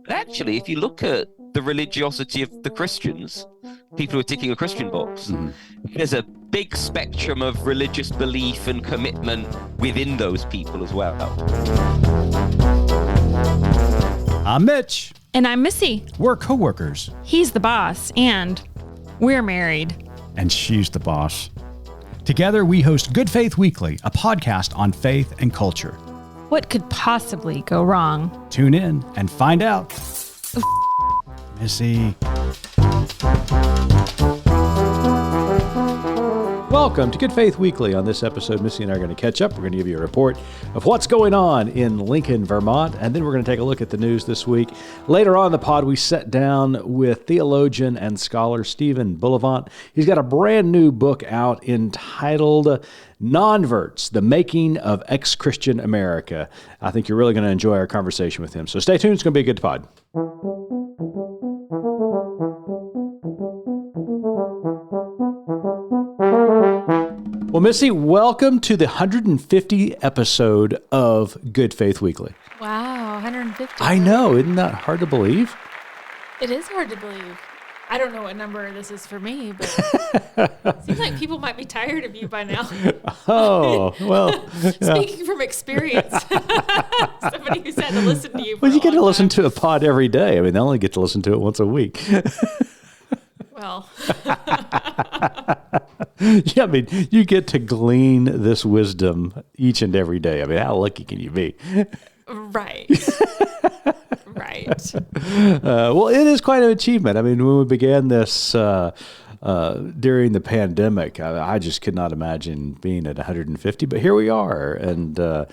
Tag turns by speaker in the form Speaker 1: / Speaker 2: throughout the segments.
Speaker 1: Actually, if you look at the religiosity of the Christians, people who are ticking a Christian box, there's a big spectrum of religious belief and commitment within those people as well.
Speaker 2: I'm Mitch.
Speaker 3: And I'm Missy.
Speaker 2: We're co-workers.
Speaker 3: He's the boss, and we're married.
Speaker 2: And she's the boss. Together, we host Good Faith Weekly, a podcast on faith and culture.
Speaker 3: What could possibly go wrong?
Speaker 2: Tune in and find out. Missy. Welcome to Good Faith Weekly. On this episode, Missy and I are going to catch up. We're going to give you a report of what's going on in Lincoln, Vermont, and then we're going to take a look at the news this week. Later on in the pod, we sat down with theologian and scholar Stephen Bullivant. He's got a brand new book out entitled Nonverts, The Making of Ex-Christian America. I think you're really going to enjoy our conversation with him. So stay tuned. It's going to be a good pod. Well, Missy, welcome to the 150th episode of Good Faith Weekly.
Speaker 3: Wow, 150.
Speaker 2: I know. Isn't that hard to believe?
Speaker 3: It is hard to believe. I don't know what number this is for me, but it seems like people might be tired of you by now.
Speaker 2: Oh, well.
Speaker 3: Speaking from experience, somebody who's had to listen to you for
Speaker 2: Well, you get to listen
Speaker 3: time.
Speaker 2: to a pod every day. I mean, they only get to listen to it once a week.
Speaker 3: Well.
Speaker 2: Yeah, I mean, you get to glean this wisdom each and every day. I mean, how lucky can you be?
Speaker 3: Right. Right.
Speaker 2: Well, it is quite an achievement. I mean, when we began this during the pandemic, I just could not imagine being at 150, but here we are. And I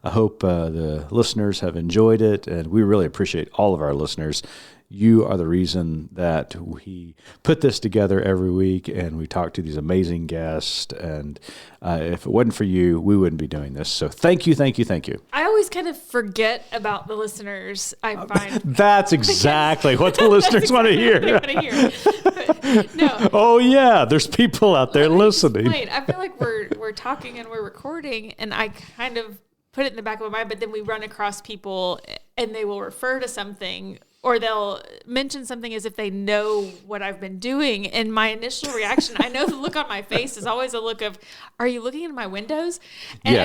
Speaker 2: hope the listeners have enjoyed it. And we really appreciate all of our listeners. You are the reason that we put this together every week and we talk to these amazing guests. And if it wasn't for you, we wouldn't be doing this. So thank you, thank you, thank you.
Speaker 3: I always kind of forget about the listeners, I find.
Speaker 2: That's exactly what the listeners want to hear.
Speaker 3: No.
Speaker 2: Oh, yeah, there's people out there listening.
Speaker 3: I feel like we're talking and we're recording, and I kind of put it in the back of my mind, but then we run across people and they will refer to something or they'll mention something as if they know what I've been doing. And my initial reaction, I know the look on my face is always a look of, are you looking in my windows? And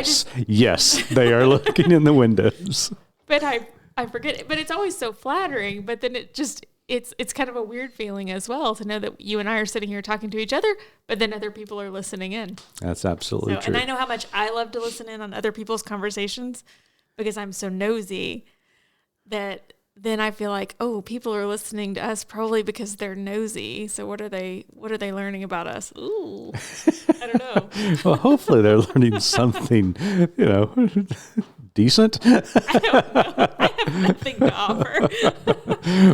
Speaker 2: yes, they are looking in the windows.
Speaker 3: But I forget it. But it's always so flattering. But then it's kind of a weird feeling as well to know that you and I are sitting here talking to each other, but then other people are listening in.
Speaker 2: That's absolutely true.
Speaker 3: And I know how much I love to listen in on other people's conversations because I'm so nosy that then I feel like, oh, people are listening to us probably because they're nosy. So what are they learning about us? Ooh, I don't know.
Speaker 2: Well, hopefully they're learning something, decent.
Speaker 3: I don't know. I have nothing to offer.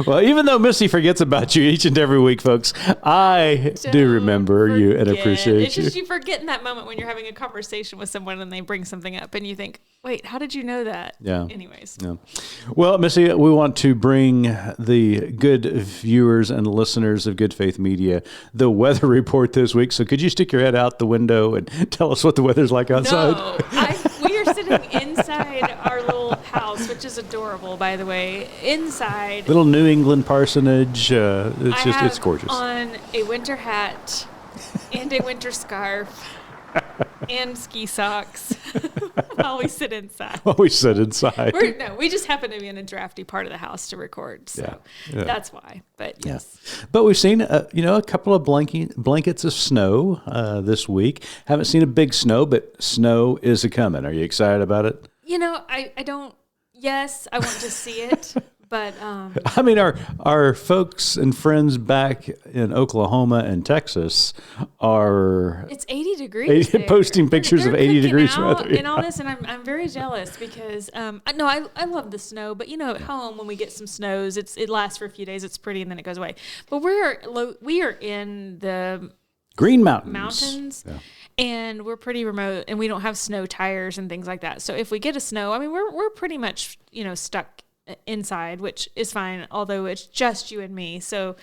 Speaker 2: Well, even though Missy forgets about you each and every week, folks, I do remember you and appreciate
Speaker 3: It's just you forget in that moment when you're having a conversation with someone and they bring something up and you think, wait, how did you know that?
Speaker 2: Yeah.
Speaker 3: Anyways.
Speaker 2: Yeah. Well, Missy, we want to bring the good viewers and listeners of Good Faith Media the weather report this week. So could you stick your head out the window and tell us what the weather's like outside?
Speaker 3: No, we are sitting inside our little house, which is adorable, by the way. Inside.
Speaker 2: Little New England parsonage. It's gorgeous.
Speaker 3: On a winter hat and a winter scarf and ski socks while we sit inside.
Speaker 2: We
Speaker 3: just happen to be in a drafty part of the house to record, so that's why. But yes.
Speaker 2: Yeah. But we've seen a couple of blankets of snow this week. Haven't seen a big snow, but snow is a-coming. Are you excited about it?
Speaker 3: I don't. Yes, I want to see it. But
Speaker 2: I mean, our folks and friends back in Oklahoma and Texas are
Speaker 3: it's 80 degrees
Speaker 2: posting pictures of 80 degrees weather
Speaker 3: and all this, and I'm very jealous because I love the snow, but at home when we get some snows, it lasts for a few days, it's pretty, and then it goes away. But we are in the
Speaker 2: Green Mountains.
Speaker 3: Yeah. And we're pretty remote, and we don't have snow tires and things like that. So if we get a snow, I mean, we're pretty much stuck inside, which is fine, although it's just you and me. So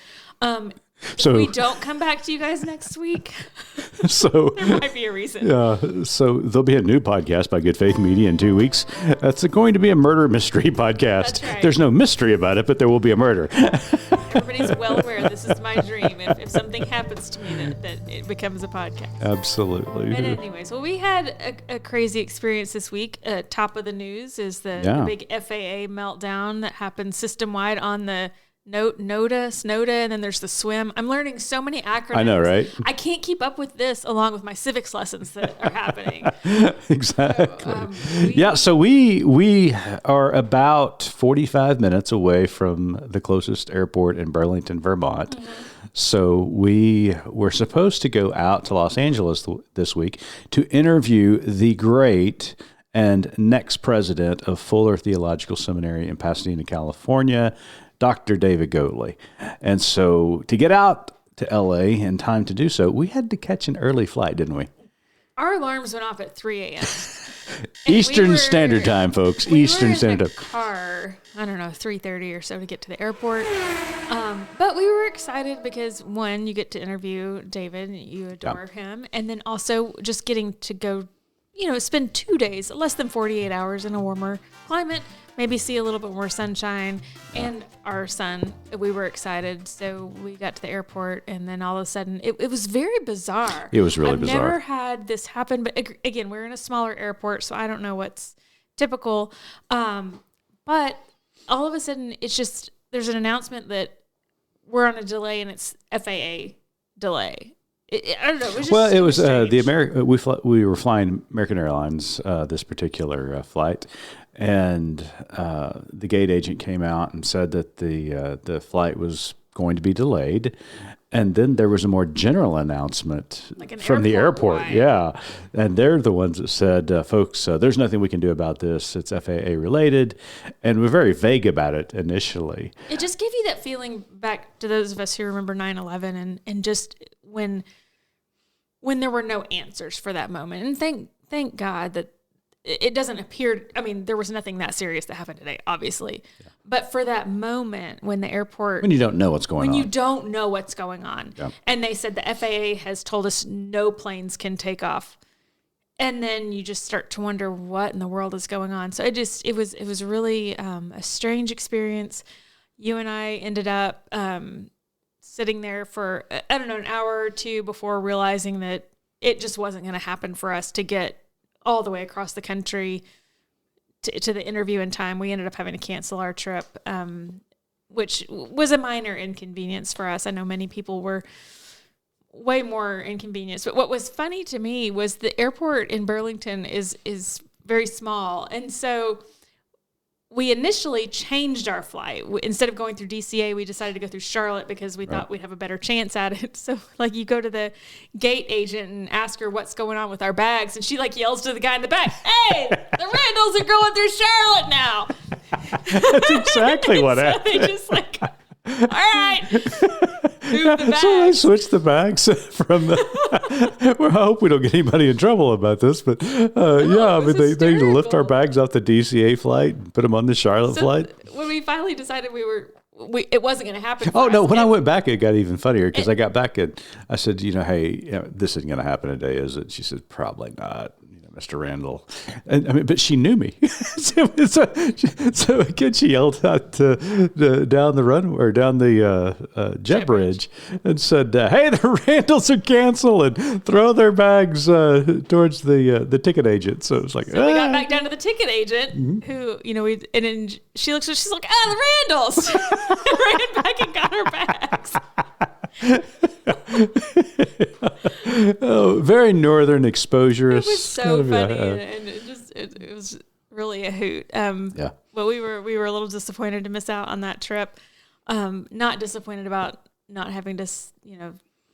Speaker 2: So
Speaker 3: we don't come back to you guys next week,
Speaker 2: so
Speaker 3: there might be a reason.
Speaker 2: so there'll be a new podcast by Good Faith Media in 2 weeks. That's going to be a murder mystery podcast.
Speaker 3: That's right.
Speaker 2: There's no mystery about it, but there will be a murder.
Speaker 3: Everybody's well aware this is my dream. If something happens to me, that it becomes a podcast.
Speaker 2: Absolutely.
Speaker 3: But anyways, well, we had a crazy experience this week. Top of the news is the big FAA meltdown that happened system-wide on the SNODA, and then there's the SWIM. I'm learning so many acronyms.
Speaker 2: I know, right?
Speaker 3: I can't keep up with this along with my civics lessons that are happening.
Speaker 2: Exactly. So we are about 45 minutes away from the closest airport in Burlington, Vermont. Mm-hmm. So we were supposed to go out to Los Angeles this week to interview the great and next president of Fuller Theological Seminary in Pasadena, California, Dr. David Goatley. And so to get out to LA in time to do so, we had to catch an early flight, didn't we?
Speaker 3: Our alarms went off at 3 a.m.
Speaker 2: Eastern Standard Time, folks. Eastern Standard Time.
Speaker 3: Car, I don't know, 3:30 or so to get to the airport. But we were excited because, one, you get to interview David, you adore him, and then also just getting to go, spend 2 days, less than 48 hours in a warmer climate, maybe see a little bit more sunshine and our son. We were excited. So we got to the airport, and then all of a sudden it was very bizarre.
Speaker 2: It was really bizarre.
Speaker 3: I've never had this happen, but again, we're in a smaller airport, so I don't know what's typical. But all of a sudden it's just, there's an announcement that we're on a delay and it's FAA delay. I don't know.
Speaker 2: It was we were flying American Airlines this particular flight, and the gate agent came out and said that the flight was going to be delayed, and then there was a more general announcement from the airport.
Speaker 3: Wide.
Speaker 2: Yeah, and they're the ones that said, "Folks, there's nothing we can do about this. It's FAA related," and we're very vague about it initially.
Speaker 3: It just gave you that feeling back to those of us who remember 9/11 and just when there were no answers for that moment. And thank God that it doesn't appear, there was nothing that serious that happened today, obviously. Yeah. But for that moment when the airport...
Speaker 2: When you don't know what's going on.
Speaker 3: When you don't know what's going on.
Speaker 2: Yeah.
Speaker 3: And they said the FAA has told us no planes can take off. And then you just start to wonder what in the world is going on. So it was really a strange experience. You and I ended up... sitting there for, an hour or two before realizing that it just wasn't going to happen for us to get all the way across the country to the interview in time. We ended up having to cancel our trip, which was a minor inconvenience for us. I know many people were way more inconvenienced. But what was funny to me was the airport in Burlington is very small. And so we initially changed our flight. Instead of going through DCA, we decided to go through Charlotte because we thought we'd have a better chance at it. So, you go to the gate agent and ask her what's going on with our bags, and she, yells to the guy in the back, "Hey, the Randalls are going through Charlotte now!"
Speaker 2: That's exactly what happened.
Speaker 3: They just all right, move the bags.
Speaker 2: So they switched the bags from the... Well, I hope we don't get anybody in trouble about this, but they lift our bags off the DCA flight and put them on the Charlotte flight.
Speaker 3: When we finally decided it wasn't going to happen.
Speaker 2: When I went back, it got even funnier because I got back and I said, "Hey, this isn't going to happen today, is it?" She said, "Probably not, Mr. Randall." And but she knew me, so again she yelled out down the runway or down the jet bridge and said, "Hey, the Randalls are canceled," and throw their bags towards the ticket agent. So it was like,
Speaker 3: we got back down to the ticket agent, who and then she looks, she's like, "The Randalls," ran back and got her bags.
Speaker 2: Oh, very northern exposure.
Speaker 3: It was so funny, and it was really a hoot. But we were a little disappointed to miss out on that trip. Not disappointed about not having to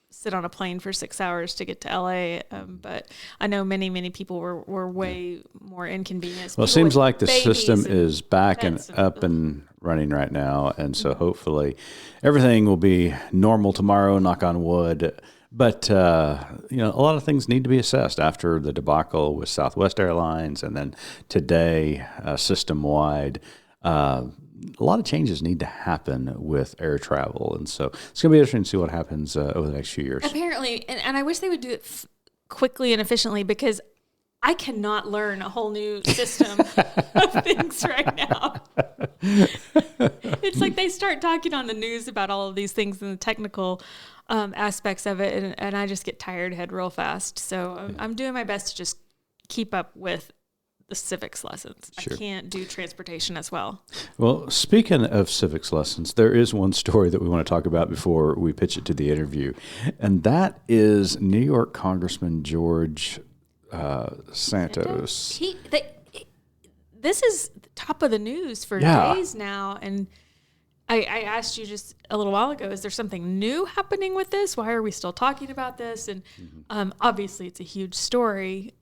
Speaker 3: sit on a plane for 6 hours to get to LA. But I know many people were way more inconvenienced.
Speaker 2: Well, it seems like the system is back and up and running right now, and so hopefully everything will be normal tomorrow. Knock on wood. But, a lot of things need to be assessed after the debacle with Southwest Airlines and then today system-wide. a lot of changes need to happen with air travel. And so it's going to be interesting to see what happens over the next few years.
Speaker 3: Apparently, and I wish they would do it quickly and efficiently, because I cannot learn a whole new system of things right now. It's like they start talking on the news about all of these things and the technical aspects of it, and I just get tired head real fast. So I'm doing my best to just keep up with the civics lessons. Sure. I can't do transportation as well.
Speaker 2: Well, speaking of civics lessons, there is one story that we want to talk about before we pitch it to the interview, and that is New York Congressman George Santos.
Speaker 3: This is top of the news for days now, and I asked you just a little while ago, is there something new happening with this? Why are we still talking about this? And obviously it's a huge story.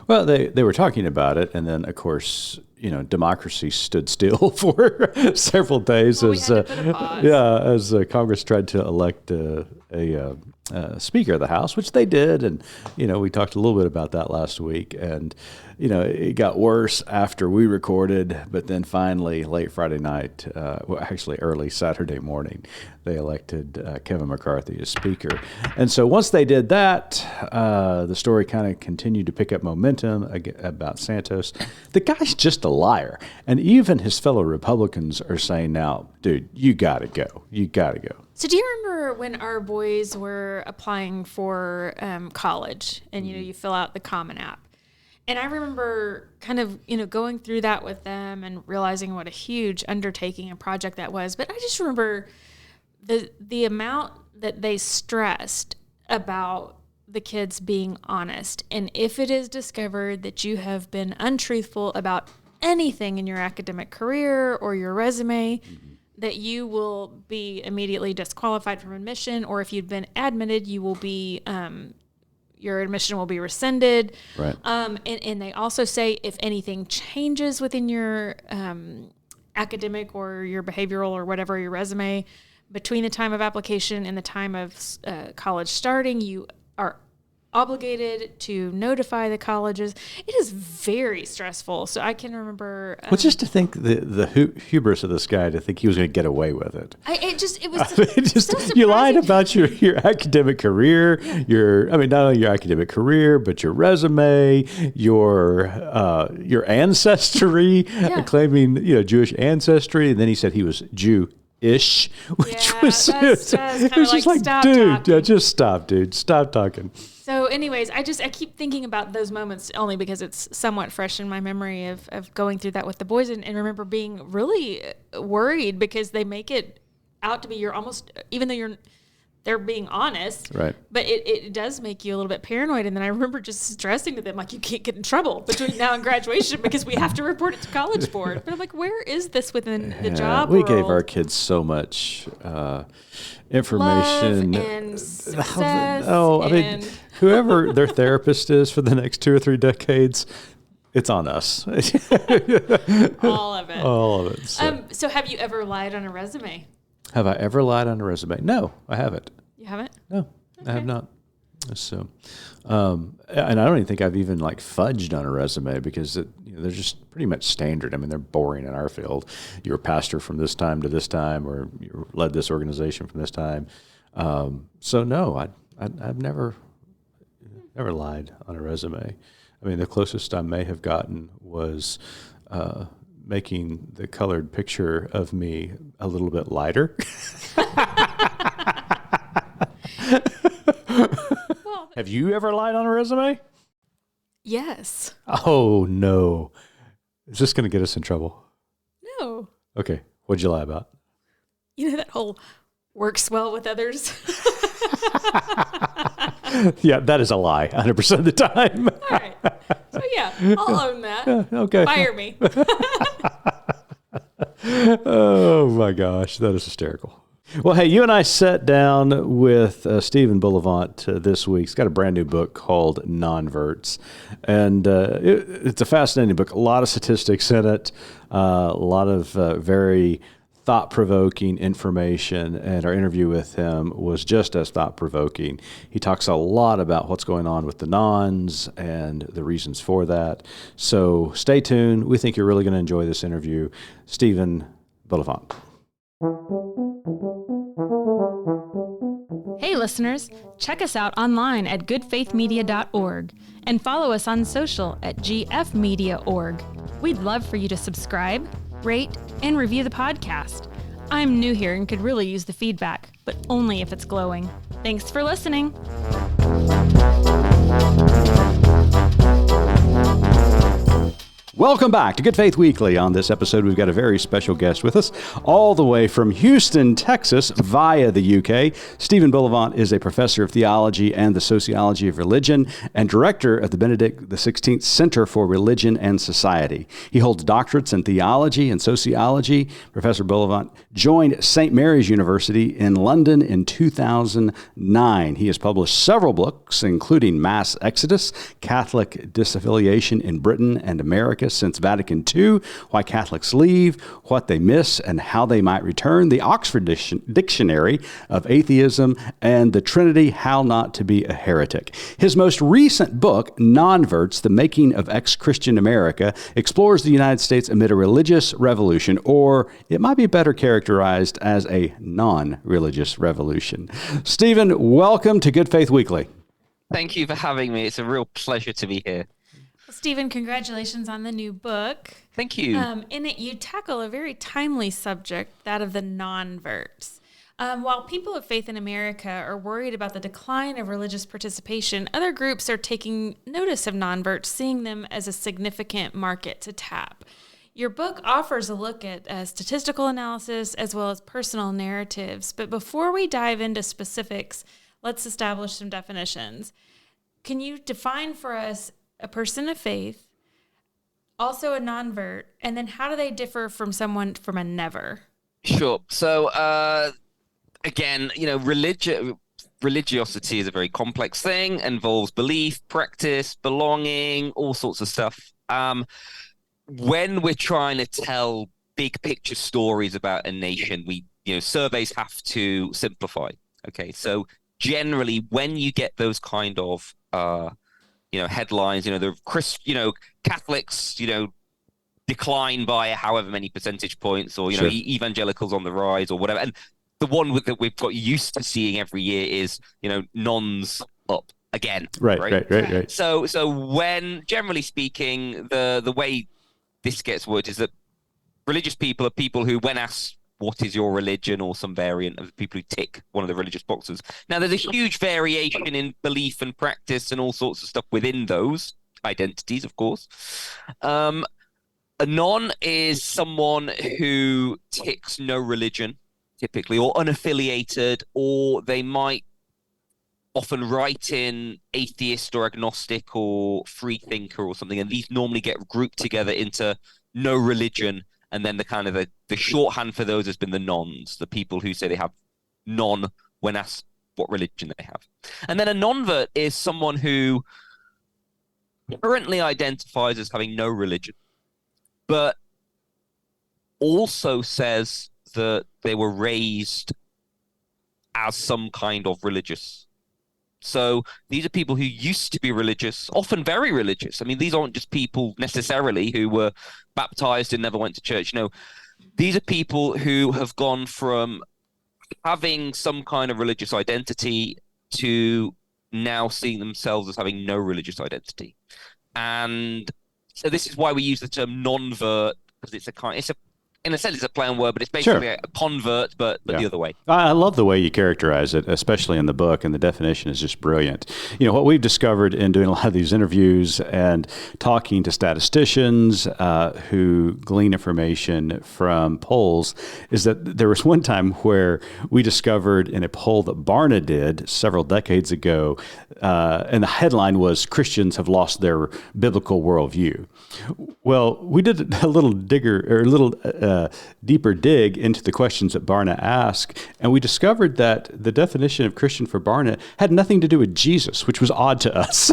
Speaker 2: Well, they were talking about it, and then, of course, democracy stood still for several days as Congress tried to elect a Speaker of the House, which they did. And, we talked a little bit about that last week. And, it got worse after we recorded, but then finally late Friday night, actually early Saturday morning, they elected Kevin McCarthy as Speaker. And so once they did that, the story kind of continued to pick up momentum about Santos. The guy's just a liar. And even his fellow Republicans are saying now, dude, you got to go. You got to go.
Speaker 3: So do you remember when our boys were applying for college and, you fill out the Common App? And I remember kind of, going through that with them and realizing what a huge undertaking and project that was. But I just remember the amount that they stressed about the kids being honest. And if it is discovered that you have been untruthful about anything in your academic career or your resume, that you will be immediately disqualified from admission, or if you've been admitted, you will be your admission will be rescinded.
Speaker 2: Right.
Speaker 3: And they also say if anything changes within your academic or your behavioral or whatever, your resume, between the time of application and the time of college starting, you are obligated to notify the colleges. It is very stressful. So I can remember.
Speaker 2: Well, just to think the hubris of this guy to think he was going to get away with it.
Speaker 3: It was so
Speaker 2: you lied about your academic career. Not only your academic career, but your resume, your ancestry, claiming Jewish ancestry, and then he said he was Jew-ish, which was just like, dude, just stop, dude, stop talking.
Speaker 3: So anyways, I keep thinking about those moments only because it's somewhat fresh in my memory of going through that with the boys, and remember being really worried because they make it out to be even though they're being honest,
Speaker 2: right?
Speaker 3: But it does make you a little bit paranoid. And then I remember just stressing to them, like, you can't get in trouble between now and graduation because we have to report it to College Board. But I'm like, where is this within the job
Speaker 2: we
Speaker 3: world?
Speaker 2: Gave our kids so much information.
Speaker 3: Love and success.
Speaker 2: Whoever their therapist is for the next 2 or 3 decades, it's on us.
Speaker 3: All of it.
Speaker 2: All of it.
Speaker 3: So have you ever lied on a resume?
Speaker 2: Have I ever lied on a resume? No, I haven't.
Speaker 3: You haven't?
Speaker 2: No, okay. I have not. So, and I don't even think I've even fudged on a resume because they're just pretty much standard. I mean, they're boring in our field. You're a pastor from this time to this time, or you led this organization from this time. So no, I've never lied on a resume. I mean, the closest I may have gotten was making the colored picture of me a little bit lighter.
Speaker 3: Well,
Speaker 2: have you ever lied on a resume?
Speaker 3: Yes.
Speaker 2: Oh, no. Is this going to get us in trouble?
Speaker 3: No.
Speaker 2: Okay. What'd you lie about?
Speaker 3: That whole works well with others.
Speaker 2: Yeah, that is a lie 100% of the time.
Speaker 3: All right. So, yeah, I'll own that.
Speaker 2: Yeah, okay.
Speaker 3: Fire me.
Speaker 2: Oh, my gosh. That is hysterical. Well, hey, you and I sat down with Stephen Bullivant this week. He's got a brand new book called Nonverts. And it's a fascinating book. A lot of statistics in it, a lot of very thought-provoking information, and our interview with him was just as thought-provoking. He talks a lot about what's going on with the nons and the reasons for that. So stay tuned. We think you're really going to enjoy this interview. Stephen, Bullivant.
Speaker 4: Hey listeners, check us out online at goodfaithmedia.org and follow us on social at gfmedia.org. We'd love for you to subscribe, rate, and review the podcast. I'm new here and could really use the feedback, but only if it's glowing. Thanks for listening.
Speaker 2: Welcome back to Good Faith Weekly. On this episode, we've got a very special guest with us, all the way from Houston, Texas, via the UK. Stephen Bullivant is a professor of theology and the sociology of religion and director of the Benedict XVI Center for Religion and Society. He holds doctorates in theology and sociology. Professor Bullivant joined St. Mary's University in London in 2009. He has published several books, including Mass Exodus, Catholic Disaffiliation in Britain and America since Vatican II, Why Catholics Leave, What They Miss, and How They Might Return, the Oxford Dictionary of Atheism, and the Trinity, How Not to Be a Heretic. His most recent book, Nonverts, The Making of Ex-Christian America, explores the United States amid a religious revolution, or it might be better characterized as a non-religious revolution. Stephen, welcome to Good Faith Weekly.
Speaker 1: Thank you for having me. It's a real pleasure to be here.
Speaker 3: Stephen, congratulations on the new book.
Speaker 1: Thank you.
Speaker 3: In it, you tackle a very timely subject, that of the nonverts. While people of faith in America are worried about the decline of religious participation, other groups are taking notice of nonverts, seeing them as a significant market to tap. Your book offers a look at statistical analysis as well as personal narratives. But before we dive into specifics, let's establish some definitions. Can you define for us a person of faith, also a nonvert, and then how do they differ from someone from a never?
Speaker 1: Sure. So, again, religiosity is a very complex thing, involves belief, practice, belonging, all sorts of stuff. When we're trying to tell big picture stories about a nation, surveys have to simplify. Okay. So generally when you get those kind of, headlines, Catholics, decline by however many percentage points, or,
Speaker 2: Sure.
Speaker 1: Evangelicals on the rise or whatever. And the one that we've got used to seeing every year is, nons up again.
Speaker 2: Right.
Speaker 1: So when, generally speaking, the way this gets worded is that religious people are people who, when asked, what is your religion, or some variant of the people who tick one of the religious boxes. Now, there's a huge variation in belief and practice and all sorts of stuff within those identities, of course. A non is someone who ticks no religion, typically, or unaffiliated, or they might often write in atheist or agnostic or free thinker or something, and these normally get grouped together into no religion. And then the shorthand for those has been the nons, the people who say they have non when asked what religion they have. And then a nonvert is someone who currently identifies as having no religion, but also says that they were raised as some kind of religious. So these are people who used to be religious, often very religious. I mean, these aren't just people necessarily who were baptized and never went to church. No, these are people who have gone from having some kind of religious identity to now seeing themselves as having no religious identity. And so this is why we use the term nonvert, because in a sense, it's a play on word, but it's basically
Speaker 2: Sure.
Speaker 1: a convert, but the other way.
Speaker 2: I love the way you characterize it, especially in the book, and the definition is just brilliant. What we've discovered in doing a lot of these interviews and talking to statisticians who glean information from polls is that there was one time where we discovered in a poll that Barna did several decades ago, and the headline was "Christians have lost their biblical worldview." Well, we did a little deeper dig into the questions that Barna asked, and we discovered that the definition of Christian for Barna had nothing to do with Jesus, which was odd to us.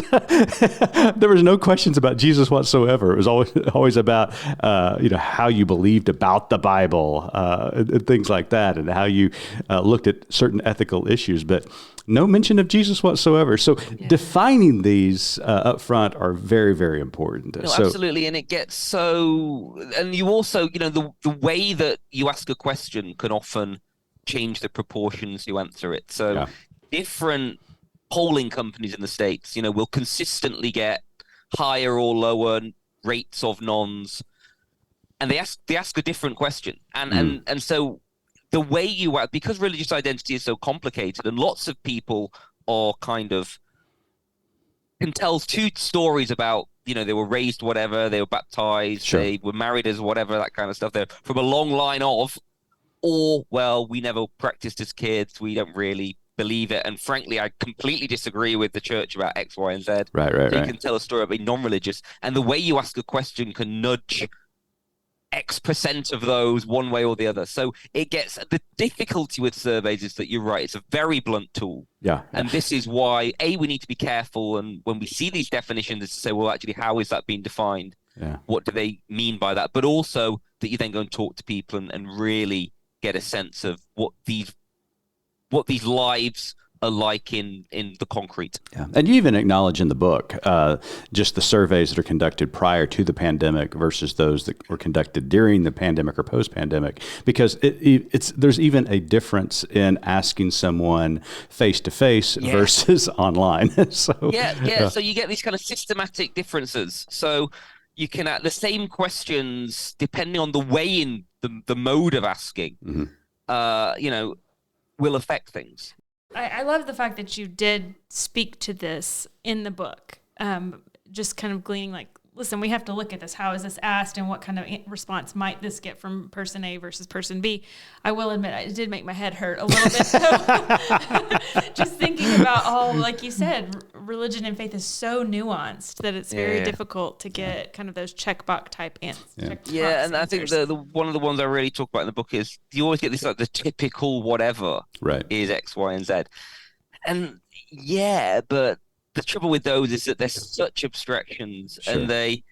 Speaker 2: There was no questions about Jesus whatsoever. It was always about how you believed about the Bible, and things like that, and how you looked at certain ethical issues, but no mention of Jesus whatsoever. So defining these up front are very, very important.
Speaker 1: No, absolutely. And it gets so, and you also, the the way that you ask a question can often change the proportions you answer it. So different polling companies in the States, will consistently get higher or lower rates of nons, and they ask a different question. And so the way you act, because religious identity is so complicated, and lots of people are can tell two stories about, they were raised whatever, they were baptized, they were married as whatever, that kind of stuff. They're from a long line of, or, well, we never practiced as kids, we don't really believe it, and frankly, I completely disagree with the church about X, Y, and Z.
Speaker 2: Right.
Speaker 1: You can tell a story about being non-religious, and the way you ask a question can nudge X% of those one way or the other. So it gets, the difficulty with surveys is that you're right, it's a very blunt tool.
Speaker 2: Yeah.
Speaker 1: And this is why, we need to be careful. And when we see these definitions, is to say, well, actually, how is that being defined?
Speaker 2: Yeah.
Speaker 1: What do they mean by that? But also that you then go and talk to people and really get a sense of what these lives are like in the concrete.
Speaker 2: Yeah. And you even acknowledge in the book just the surveys that are conducted prior to the pandemic versus those that were conducted during the pandemic or post-pandemic, because there's even a difference in asking someone face-to-face versus online. So
Speaker 1: So you get these kind of systematic differences. So you can ask the same questions depending on the way in the mode of asking, will affect things.
Speaker 3: I love the fact that you did speak to this in the book, just kind of gleaning like, listen, we have to look at this. How is this asked, and what kind of response might this get from person A versus person B? I will admit, it did make my head hurt a little bit. So just thinking about all, like you said, religion and faith is so nuanced that it's very difficult to get kind of those checkbox type answers.
Speaker 1: Yeah, and I think the one of the ones I really talk about in the book is you always get this, like, the typical whatever is X, Y, and Z. And but the trouble with those is that they're such abstractions, and they,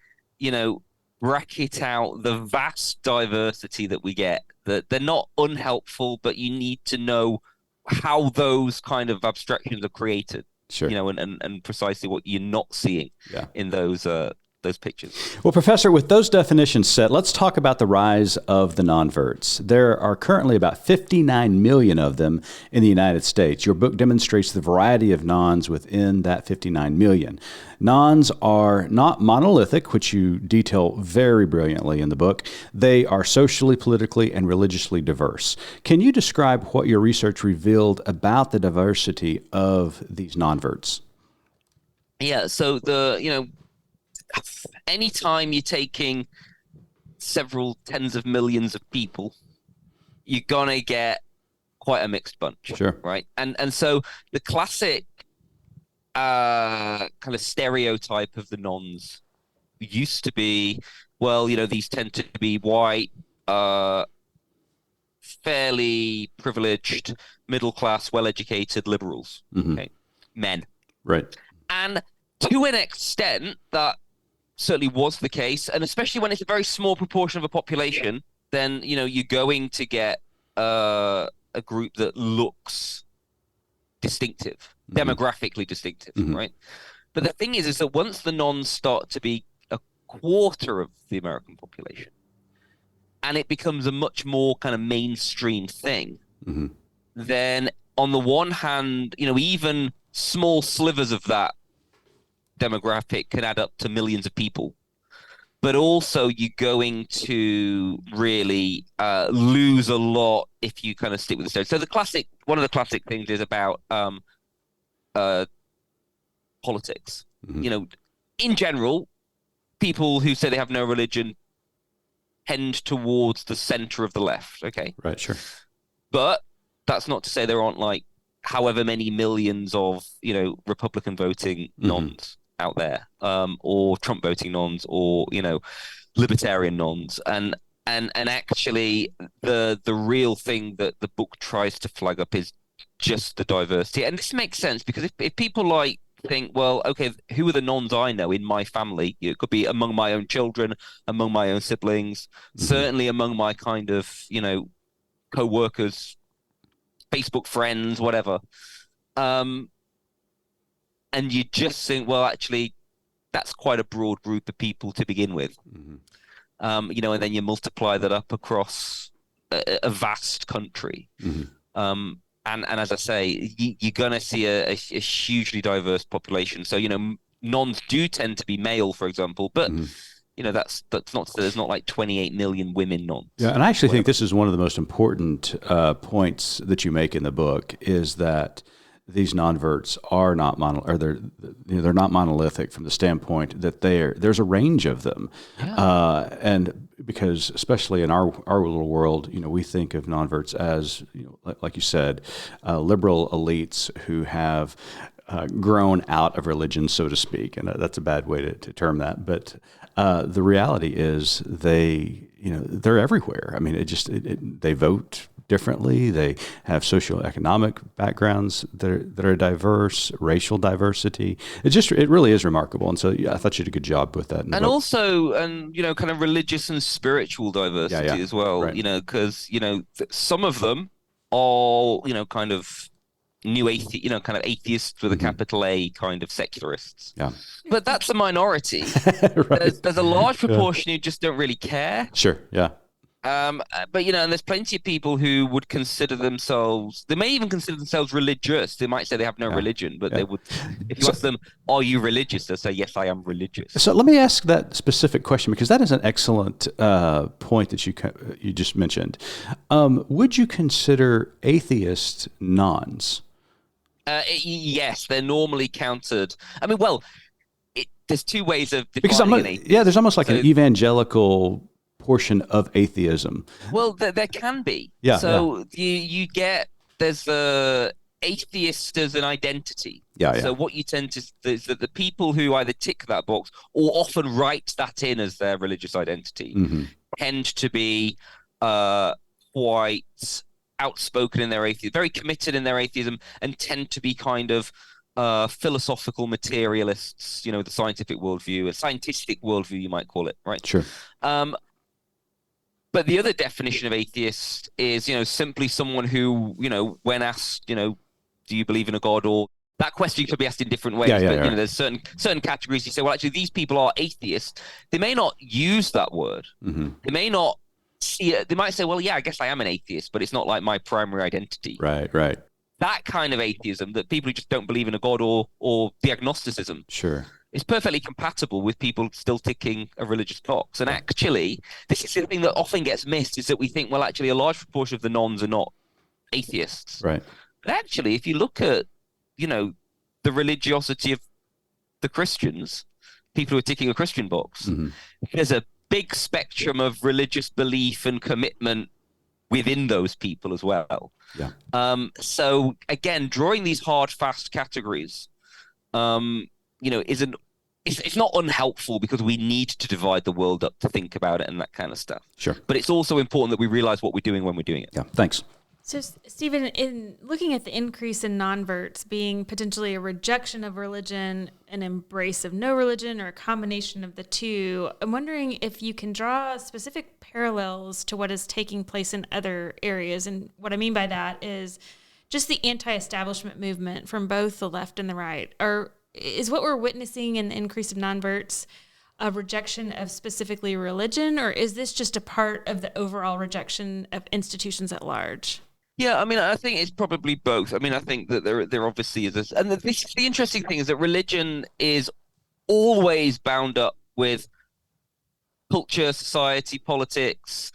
Speaker 1: bracket out the vast diversity that we get, that they're not unhelpful, but you need to know how those kind of abstractions are created, and precisely what you're not seeing in those pictures.
Speaker 2: Well, Professor, with those definitions set, let's talk about the rise of the nonverts. There are currently about 59 million of them in the United States. Your book demonstrates the variety of nons within that 59 million. Nons are not monolithic, which you detail very brilliantly in the book. They are socially, politically, and religiously diverse. Can you describe what your research revealed about the diversity of these nonverts?
Speaker 1: Yeah, so anytime you're taking several tens of millions of people, you're gonna get quite a mixed bunch, right? And so the classic kind of stereotype of the nons used to be, well, these tend to be white, fairly privileged, middle class, well-educated liberals, men,
Speaker 2: right?
Speaker 1: And to an extent, that certainly was the case, and especially when it's a very small proportion of a population, then you're going to get a group that looks distinctive, demographically distinctive, right? But the thing is that once the nons start to be a quarter of the American population, and it becomes a much more kind of mainstream thing, then on the one hand, even small slivers of that demographic can add up to millions of people, but also you're going to really lose a lot if you kind of stick with the stereotype. So one of the classic things is about politics. In general, people who say they have no religion tend towards the center of the left. Okay,
Speaker 2: right, sure.
Speaker 1: But that's not to say there aren't, like, however many millions of Republican voting nons out there, or Trump voting nons, or libertarian nons, and actually the real thing that the book tries to flag up is just the diversity. And this makes sense because if people think, well, okay, who are the nons I know in my family? It could be among my own children, among my own siblings, certainly among my kind of co-workers, Facebook friends, whatever. And you just think, well, actually, that's quite a broad group of people to begin with. and then you multiply that up across a vast country. And as I say, you're going to see a hugely diverse population. So, nons do tend to be male, for example, but that's not, there's not like 28 million women nons.
Speaker 2: Yeah, and I actually think this is one of the most important points that you make in the book, is that these nonverts are not they're not monolithic from the standpoint that there's a range of them, and because especially in our little world, we think of nonverts as, like you said, liberal elites who have grown out of religion, so to speak, and that's a bad way to term that. But the reality is they're everywhere. I mean, they vote differently. They have socioeconomic backgrounds that are diverse, racial diversity. It really is remarkable. And so I thought you did a good job with that.
Speaker 1: And also, kind of religious and spiritual diversity as well.
Speaker 2: Right.
Speaker 1: Because some of them are kind of new kind of atheists with a capital A, kind of secularists.
Speaker 2: Yeah.
Speaker 1: But that's a minority.
Speaker 2: Right.
Speaker 1: There's a large proportion who just don't really care.
Speaker 2: Sure. Yeah.
Speaker 1: But and there's plenty of people who would consider themselves, they may even consider themselves religious. They might say they have no religion, but they would, if you ask them, are you religious? They'll say, yes, I am religious.
Speaker 2: So let me ask that specific question, because that is an excellent point that you just mentioned. Would you consider atheists nons?
Speaker 1: Yes, they're normally counted. I mean, there's two ways of
Speaker 2: Because
Speaker 1: defining an atheist.
Speaker 2: there's almost like an evangelical portion of atheism.
Speaker 1: Well, there can be.
Speaker 2: Yeah.
Speaker 1: So you get, there's the atheist as an identity.
Speaker 2: Yeah.
Speaker 1: So what you tend to is that the people who either tick that box or often write that in as their religious identity tend to be quite outspoken in their atheism, very committed in their atheism, and tend to be kind of philosophical materialists, the scientific worldview, a scientific worldview, you might call it, right?
Speaker 2: Sure.
Speaker 1: But the other definition of atheist is, simply someone who, when asked, do you believe in a God, or that question could be asked in different ways. But there's certain categories you say, well, actually, these people are atheists. They may not use that word. They may not see it. They might say, well, yeah, I guess I am an atheist, but it's not like my primary identity.
Speaker 2: Right.
Speaker 1: That kind of atheism, that people who just don't believe in a God or the agnosticism.
Speaker 2: Sure.
Speaker 1: It's perfectly compatible with people still ticking a religious box. And actually, this is the thing that often gets missed, is that we think, well, actually, a large proportion of the nons are not atheists.
Speaker 2: Right.
Speaker 1: But actually, if you look at, the religiosity of the Christians, people who are ticking a Christian box, there's a big spectrum of religious belief and commitment within those people as well.
Speaker 2: Yeah.
Speaker 1: So again, drawing these hard, fast categories, it's not unhelpful, because we need to divide the world up to think about it and that kind of stuff.
Speaker 2: Sure.
Speaker 1: But it's also important that we realize what we're doing when we're doing it.
Speaker 2: Yeah. Thanks.
Speaker 3: So, Stephen, in looking at the increase in nonverts being potentially a rejection of religion, an embrace of no religion, or a combination of the two, I'm wondering if you can draw specific parallels to what is taking place in other areas. And what I mean by that is just the anti-establishment movement from both the left and the right. Or is what we're witnessing in the increase of nonverts a rejection of specifically religion, or is this just a part of the overall rejection of institutions at large?
Speaker 1: Yeah, I mean, I think it's probably both. I mean, I think that there obviously is this, and the interesting thing is that religion is always bound up with culture, society, politics,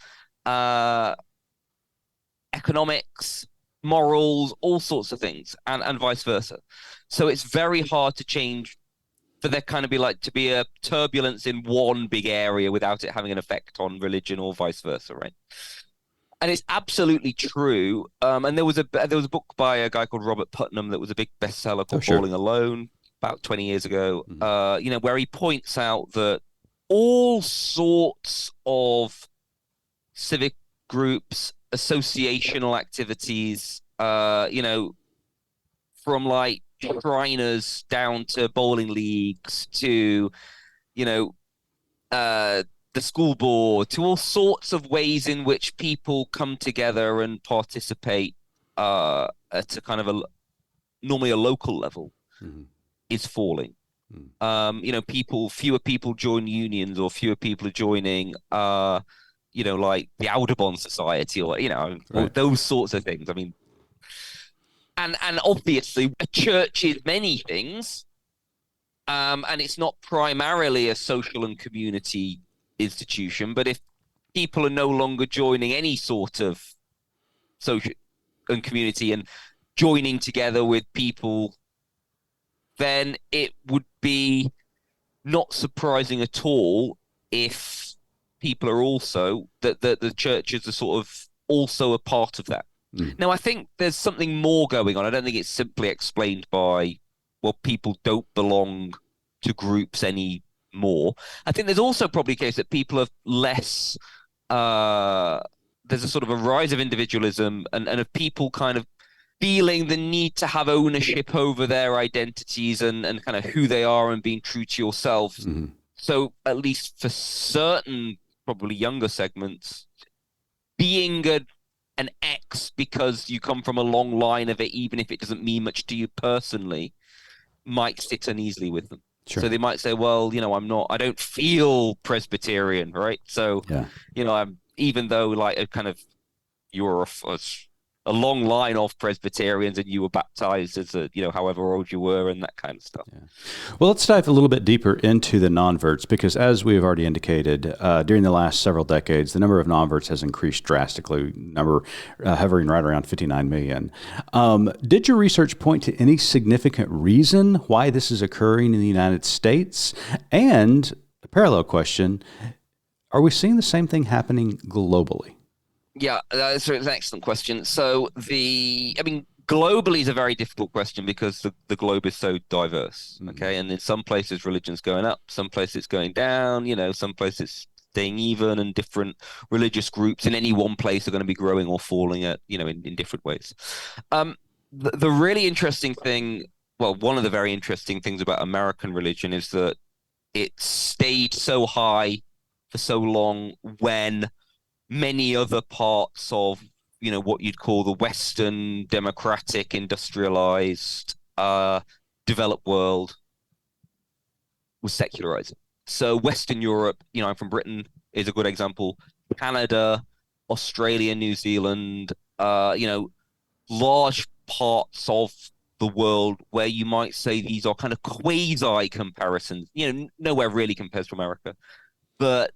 Speaker 1: economics, morals, all sorts of things, and vice versa. So it's very hard to change, for there kind of to be a turbulence in one big area without it having an effect on religion or vice versa, right? And it's absolutely true. And there was a book by a guy called Robert Putnam that was a big bestseller called Falling Alone about 20 years ago. Where he points out that all sorts of civic groups, associational activities, from like Shriners down to bowling leagues to, the school board, to all sorts of ways in which people come together and participate at a kind of normally a local level, is falling. Fewer people join unions, or fewer people are joining, like the Audubon Society, or or those sorts of things. I mean, and obviously, a church is many things, and it's not primarily a social and community institution. But if people are no longer joining any sort of social and community and joining together with people, then it would be not surprising at all if people are also that the churches are sort of also a part of that. Now, I think there's something more going on. I don't think it's simply explained by, well, people don't belong to groups anymore. I think there's also probably a case that people are less. There's a sort of a rise of individualism and of people kind of feeling the need to have ownership over their identities and kind of who they are and being true to yourself. So at least for certain, probably younger segments, being an X because you come from a long line of it, even if it doesn't mean much to you personally, might sit uneasily with them. Sure. So they might say, well, I don't feel Presbyterian, right? So, even though like a kind of, you're a long line of Presbyterians and you were baptized as however old you were and that kind of stuff. Yeah.
Speaker 2: Well, let's dive a little bit deeper into the nonverts, because as we've already indicated, during the last several decades, the number of nonverts has increased drastically, hovering right around 59 million. Did your research point to any significant reason why this is occurring in the United States? And a parallel question, are we seeing the same thing happening globally?
Speaker 1: Yeah, that's an excellent question. So globally is a very difficult question because the globe is so diverse. Okay, and in some places religion's going up, some places it's going down. Some places staying even, and different religious groups in any one place are going to be growing or falling at in different ways. The really interesting thing, well, one of the very interesting things about American religion is that it stayed so high for so long when many other parts of, what you'd call the Western, democratic, industrialized, developed world was secularizing. So Western Europe, I'm from Britain, is a good example. Canada, Australia, New Zealand, large parts of the world where you might say these are kind of quasi comparisons. Nowhere really compares to America, but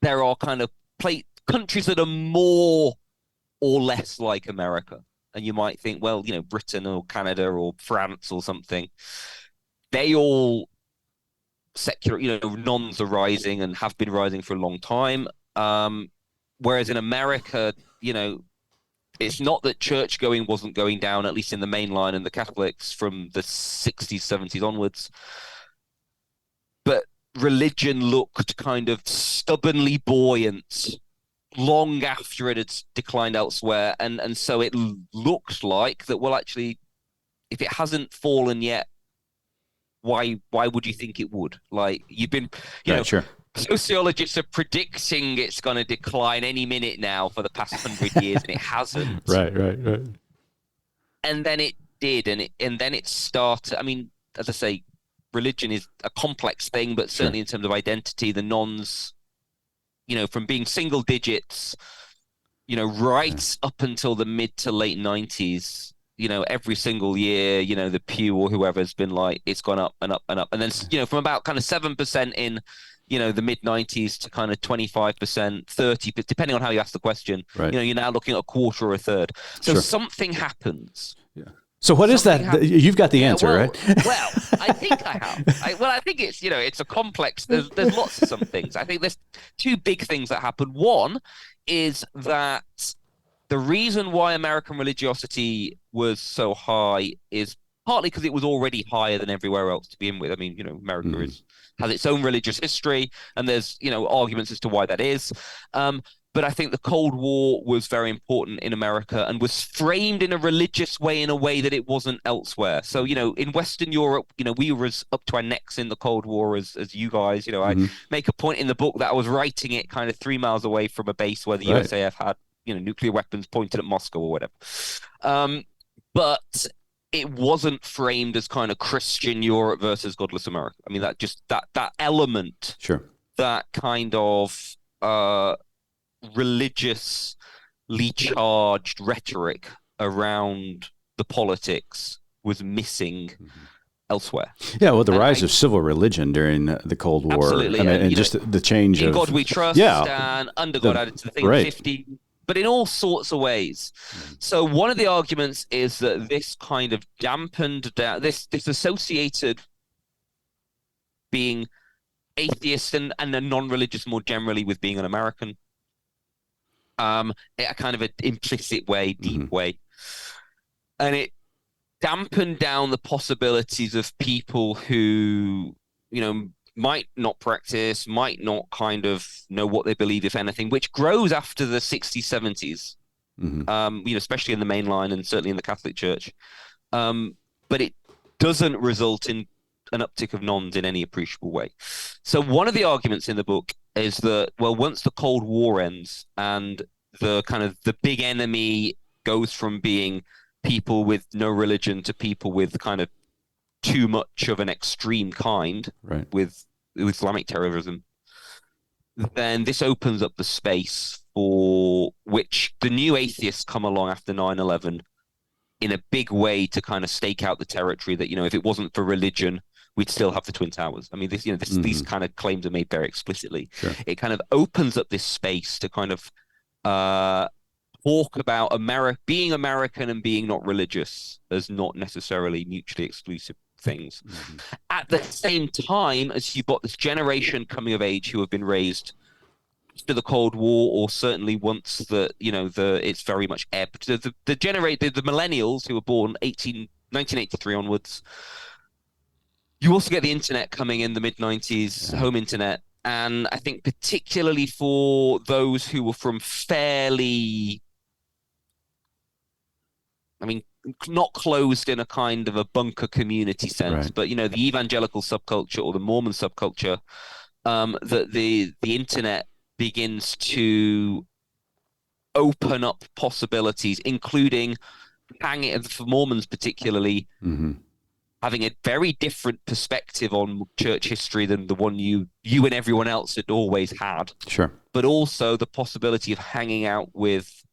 Speaker 1: there are kind of countries that are more or less like America. And you might think, well, Britain or Canada or France or something, they all secular, nons are rising and have been rising for a long time. Whereas in America, it's not that church going wasn't going down, at least in the mainline and the Catholics from the 60s, 70s onwards. But religion looked kind of stubbornly buoyant long after it had declined elsewhere, and so it looked like that, well, actually, if it hasn't fallen yet, why would you think it would? Like, you've been,
Speaker 2: sure.
Speaker 1: Sociologists are predicting it's going to decline any minute now for the past 100 years, and it hasn't.
Speaker 2: Right.
Speaker 1: And then it did, and then it started. I mean, as I say, religion is a complex thing, but certainly in terms of identity, the nons, from being single digits, right up until the mid to late 90s, every single year, the Pew or whoever's been like, it's gone up and up and up. And then, from about kind of 7% in, the mid 90s to kind of 25%, 30%, depending on how you ask the question, you're now looking at a quarter or a third. So something happens.
Speaker 2: Yeah. So what is that? You've got the answer, right?
Speaker 1: Well, I think I have. I think it's, it's a complex. There's lots of some things. I think there's two big things that happen. One is that the reason why American religiosity was so high is partly because it was already higher than everywhere else to begin with. I mean, America has its own religious history, and there's, arguments as to why that is. But I think the Cold War was very important in America and was framed in a religious way, in a way that it wasn't elsewhere. So, in Western Europe, we were as up to our necks in the Cold War as you guys. I make a point in the book that I was writing it kind of 3 miles away from a base where the USAF had, nuclear weapons pointed at Moscow or whatever. But it wasn't framed as kind of Christian Europe versus godless America. I mean, that element,
Speaker 2: Sure,
Speaker 1: that kind of religiously charged rhetoric around the politics was missing elsewhere.
Speaker 2: Yeah, well, the rise of civil religion during the Cold War.
Speaker 1: Absolutely.
Speaker 2: I mean, and just the change
Speaker 1: in
Speaker 2: of
Speaker 1: God We Trust, and under God added to the thing,
Speaker 2: right.
Speaker 1: 50, but in all sorts of ways. So one of the arguments is that this kind of dampened down, this associated being atheist and a non-religious more generally with being an American, a kind of an implicit way, deep way. And it dampened down the possibilities of people who, might not practice, might not kind of know what they believe, if anything, which grows after the 60s, 70s, especially in the mainline and certainly in the Catholic Church. But it doesn't result in an uptick of nons in any appreciable way. So one of the arguments in the book is that, well, once the Cold War ends and the big enemy goes from being people with no religion to people with kind of too much of an extreme kind,
Speaker 2: right,
Speaker 1: with Islamic terrorism, then this opens up the space for which the new atheists come along after 9/11 in a big way to kind of stake out the territory that, if it wasn't for religion, we'd still have the Twin Towers. I mean, these kind of claims are made very explicitly.
Speaker 2: Sure.
Speaker 1: It kind of opens up this space to kind of talk about being American and being not religious as not necessarily mutually exclusive things. At the same time as you've got this generation coming of age who have been raised to the Cold War, or certainly once it's very much ebbed. The millennials who were born 1983 onwards. You also get the internet coming in the mid-90s, home internet. And I think particularly for those who were from fairly, not closed in a kind of a bunker community sense,
Speaker 2: right,
Speaker 1: but, the evangelical subculture or the Mormon subculture, that the internet begins to open up possibilities, including for Mormons particularly, having a very different perspective on church history than the one you and everyone else had always had.
Speaker 2: Sure.
Speaker 1: But also the possibility of hanging out with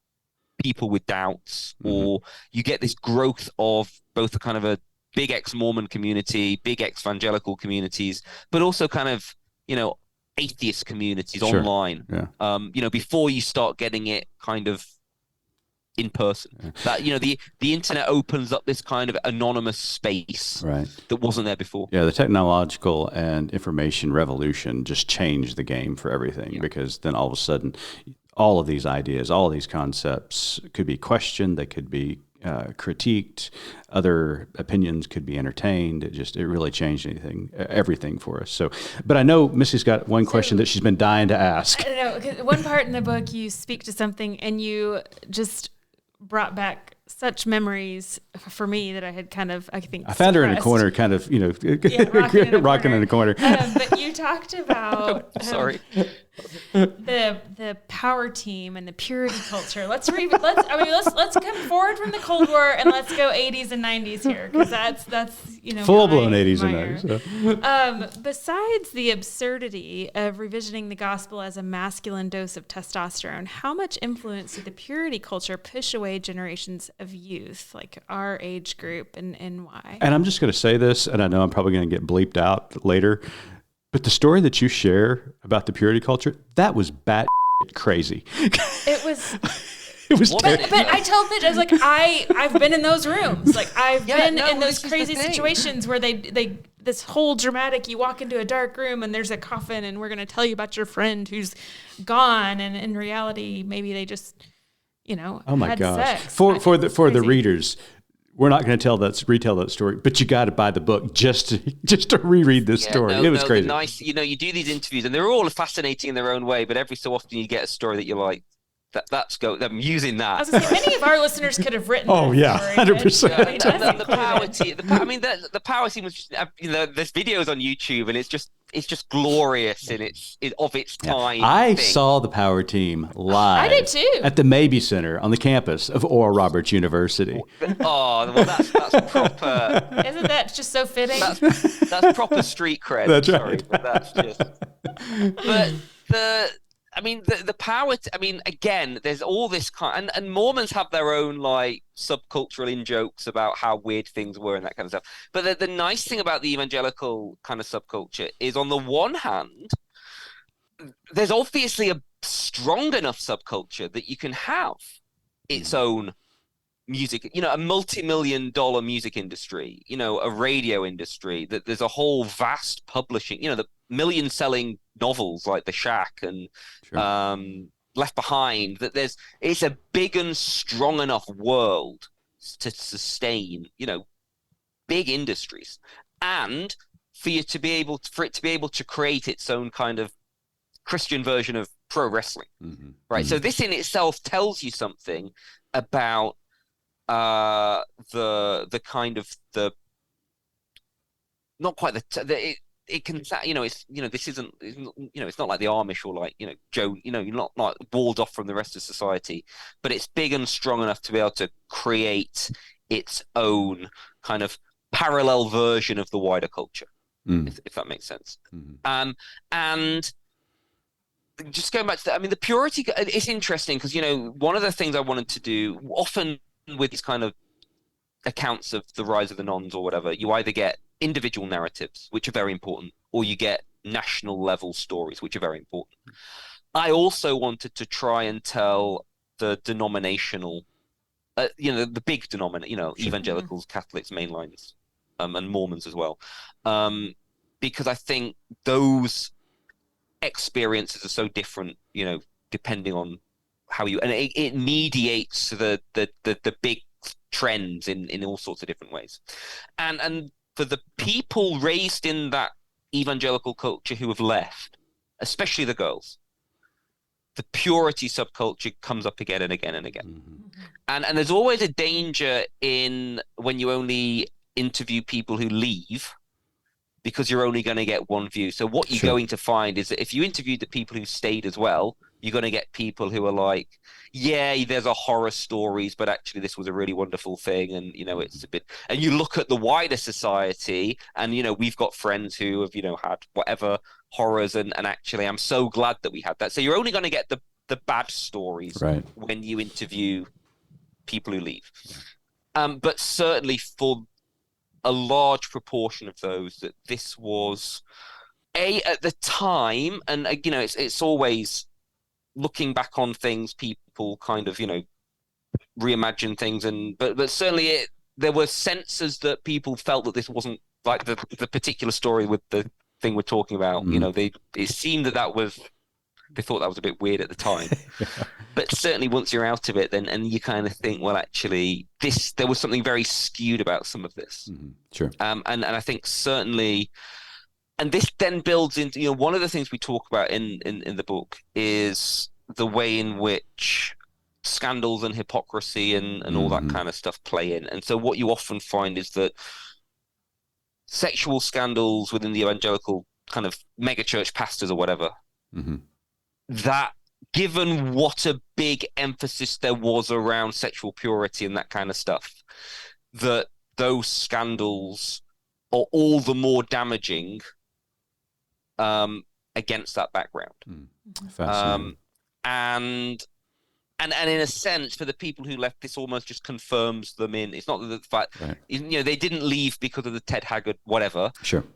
Speaker 1: people with doubts, or you get this growth of both a kind of a big ex-Mormon community, big ex-evangelical communities, but also kind of, atheist communities online.
Speaker 2: Yeah.
Speaker 1: Before you start getting it kind of in person, that the internet opens up this kind of anonymous space,
Speaker 2: right,
Speaker 1: that wasn't there before.
Speaker 2: Yeah, the technological and information revolution just changed the game for everything, because then all of a sudden all of these ideas, all of these concepts could be questioned, they could be critiqued, other opinions could be entertained. It really changed everything for us. So, but I know Missy's got one question that she's been dying to ask.
Speaker 3: I don't know, 'cause one part in the book you speak to something and you just brought back such memories for me that I had kind of, I think,
Speaker 2: I found her in a corner, kind of, rocking in a corner.
Speaker 3: But you talked about the power team and the purity culture. Let's come forward from the Cold War and let's go 80s and 90s here, because that's
Speaker 2: full blown 80s and 90s.
Speaker 3: So. Besides the absurdity of revisioning the gospel as a masculine dose of testosterone, how much influence did the purity culture push away generations of youth, like our age group, and why?
Speaker 2: And I'm just going to say this, and I know I'm probably going to get bleeped out later, but the story that you share about the purity culture, that was bat crazy.
Speaker 3: It was.
Speaker 2: It was
Speaker 3: but I tell Mitch, I was like, I've been in those rooms. Like, I've been in those crazy situations where they this whole dramatic, you walk into a dark room and there's a coffin and we're going to tell you about your friend who's gone. And in reality, maybe they just,
Speaker 2: oh my
Speaker 3: had
Speaker 2: gosh.
Speaker 3: sex.
Speaker 2: For the readers, we're not going to retell that story, but you got to buy the book just to reread this story. It was crazy.
Speaker 1: Nice, you do these interviews and they're all fascinating in their own way, but every so often you get a story that you're like, I'm using that.
Speaker 3: I was going to say, many of our listeners could have written.
Speaker 2: Oh yeah, 100%.
Speaker 1: The power team. The power team was just, there's videos on YouTube, and it's just it's just glorious in its time.
Speaker 2: I saw the Power Team live.
Speaker 3: I did too.
Speaker 2: At the Mabee Center on the campus of Oral Roberts University.
Speaker 1: Oh, well, that's proper.
Speaker 3: Isn't that just so fitting?
Speaker 1: That's proper street cred.
Speaker 2: That's right.
Speaker 1: Sorry, but that's just. But the power. Again, there's all this kind, and Mormons have their own like subcultural in jokes about how weird things were and that kind of stuff. But the nice thing about the evangelical kind of subculture is, on the one hand, there's obviously a strong enough subculture that you can have its own music, a multi-million-dollar music industry, a radio industry, that there's a whole vast publishing, the million-selling novels like The Shack and Left Behind, that it's a big and strong enough world to sustain, big industries, and for it to be able to create its own kind of Christian version of pro wrestling, right? Mm-hmm. So this in itself tells you something about the kind of the not quite the it can it's this isn't it's not like the Amish or like Joe you're not like walled off from the rest of society, but it's big and strong enough to be able to create its own kind of parallel version of the wider culture, if that makes sense. And just going back to that, the purity, it's interesting because one of the things I wanted to do often with these kind of accounts of the rise of the nons or whatever, you either get individual narratives, which are very important, or you get national level stories, which are very important. I also wanted to try and tell the denominational, the big denominator, evangelicals, Catholics, mainlines, and Mormons as well, because I think those experiences are so different, depending on how you, and it mediates the big trends in all sorts of different ways. And for the people raised in that evangelical culture who have left, especially the girls, the purity subculture comes up again and again and again. And there's always a danger in when you only interview people who leave, because you're only going to get one view. So what you're going to find is that if you interviewed the people who stayed as well, you're going to get people who are like, yeah, there's a horror stories, but actually this was a really wonderful thing. And, it's a bit, and you look at the wider society and, we've got friends who have, had whatever horrors and actually I'm so glad that we had that. So you're only going to get the bad stories when you interview people who leave. But certainly for a large proportion of those, that this was at the time, and it's always looking back on things, people kind of reimagine things, but certainly there were senses that people felt that this wasn't like the particular story with the thing we're talking about. It seemed that was, they thought that was a bit weird at the time. But certainly once you're out of it, then and you kind of think, well, actually, there was something very skewed about some of this. And I think certainly, and this then builds into one of the things we talk about in the book is the way in which scandals and hypocrisy and all that kind of stuff play in. And so what you often find is that sexual scandals within the evangelical kind of megachurch pastors or whatever, that given what a big emphasis there was around sexual purity and that kind of stuff, that those scandals are all the more damaging against that background.
Speaker 2: Fascinating.
Speaker 1: And in a sense, for the people who left, this almost just confirms them in. It's not the fact, they didn't leave because of the Ted Haggard whatever.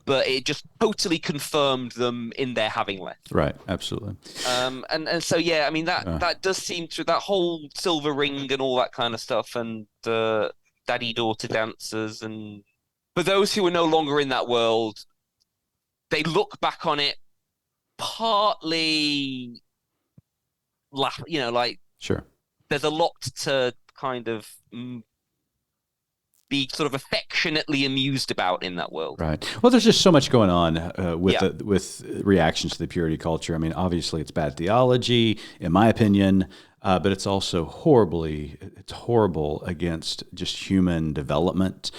Speaker 1: But it just totally confirmed them in their having left.
Speaker 2: Right, absolutely.
Speaker 1: And so that does seem to, that whole silver ring and all that kind of stuff, and daddy daughter dancers, and for those who are no longer in that world, they look back on it partly like. There's a lot to kind of be sort of affectionately amused about in that world.
Speaker 2: Right. Well, there's just so much going on with reactions to the purity culture. I mean, obviously, it's bad theology, in my opinion, but it's also horrible against just human development,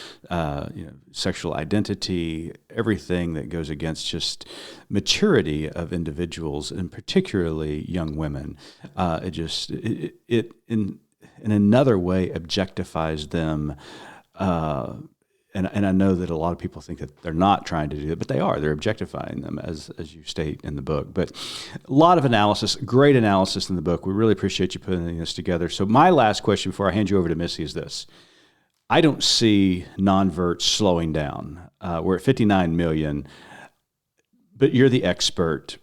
Speaker 2: sexual identity, everything that goes against just maturity of individuals, and particularly young women. It in another way objectifies them. And I know that a lot of people think that they're not trying to do it, but they are. They're objectifying them, as you state in the book. But a lot of analysis, great analysis in the book. We really appreciate you putting this together. So my last question before I hand you over to Missy is this. I don't see Nonverts slowing down. We're at 59 million, but you're the expert.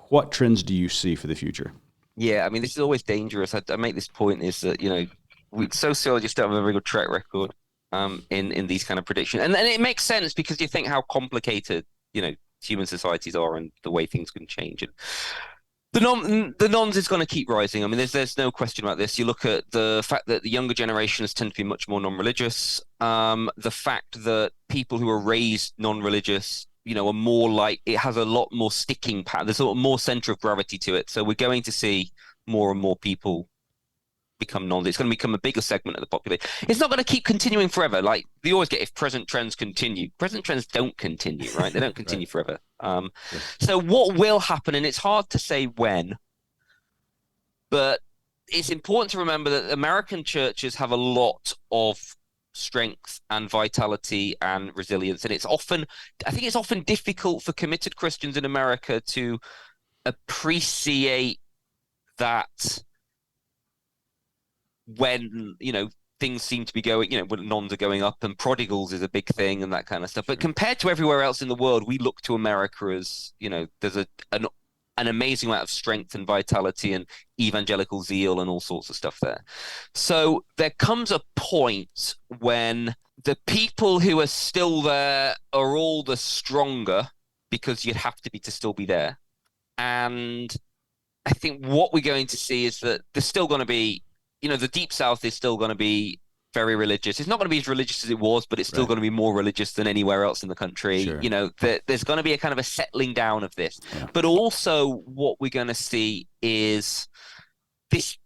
Speaker 2: What trends do you see for the future?
Speaker 1: Yeah, I mean, this is always dangerous. I make this point is that, sociologists don't have a very good track record in these kind of predictions. And it makes sense because you think how complicated, human societies are and the way things can change. And the nons is going to keep rising. I mean, there's no question about this. You look at the fact that the younger generations tend to be much more non-religious. The fact that people who are raised non-religious, are more like, it has a lot more sticking power. There's a lot more center of gravity to it. So we're going to see more and more people become nons. It's going to become a bigger segment of the population. It's not going to keep continuing forever. Like you always get, if present trends continue. Present trends don't continue, right? They don't continue forever. So what will happen, and it's hard to say when, but it's important to remember that American churches have a lot of strength and vitality and resilience. And I think it's often difficult for committed Christians in America to appreciate that when, things seem to be going, when nons are going up and prodigals is a big thing and that kind of stuff. But compared to everywhere else in the world, we look to America as, there's an amazing amount of strength and vitality and evangelical zeal and all sorts of stuff there. So there comes a point when the people who are still there are all the stronger because you'd have to be to still be there. And I think what we're going to see is that there's still going to be, the Deep South is still going to be very religious. It's not going to be as religious as it was, but it's still going to be more religious than anywhere else in the country. Sure. There's going to be a kind of a settling down of this. Yeah. But also what we're going to see is this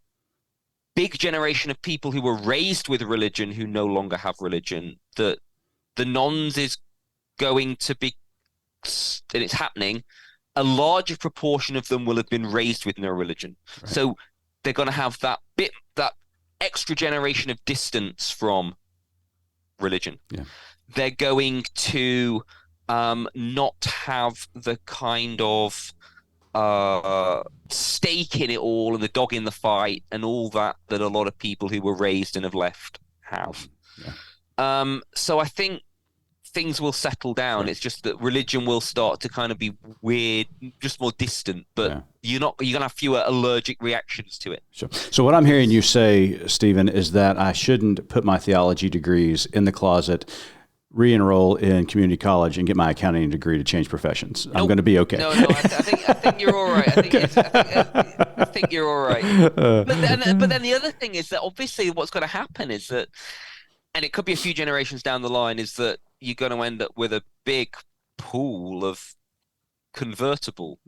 Speaker 1: big generation of people who were raised with religion who no longer have religion. That the nons is going to be, and it's happening, a larger proportion of them will have been raised with no religion. Right. So they're going to have that extra generation of distance from religion. Yeah. They're going to not have the kind of stake in it all and the dog in the fight and all that a lot of people who were raised and have left have. Yeah. So I think things will settle down. Right. It's just that religion will start to kind of be weird, just more distant, but you're going to have fewer allergic reactions to it. Sure.
Speaker 2: So what I'm hearing you say, Stephen, is that I shouldn't put my theology degrees in the closet, re-enroll in community college, and get my accounting degree to change professions. Nope. I'm going to be okay.
Speaker 1: No, I think you're all right. I think you're all right. But then the other thing is that obviously what's going to happen is that, and it could be a few generations down the line, is that you're going to end up with a big pool of convertible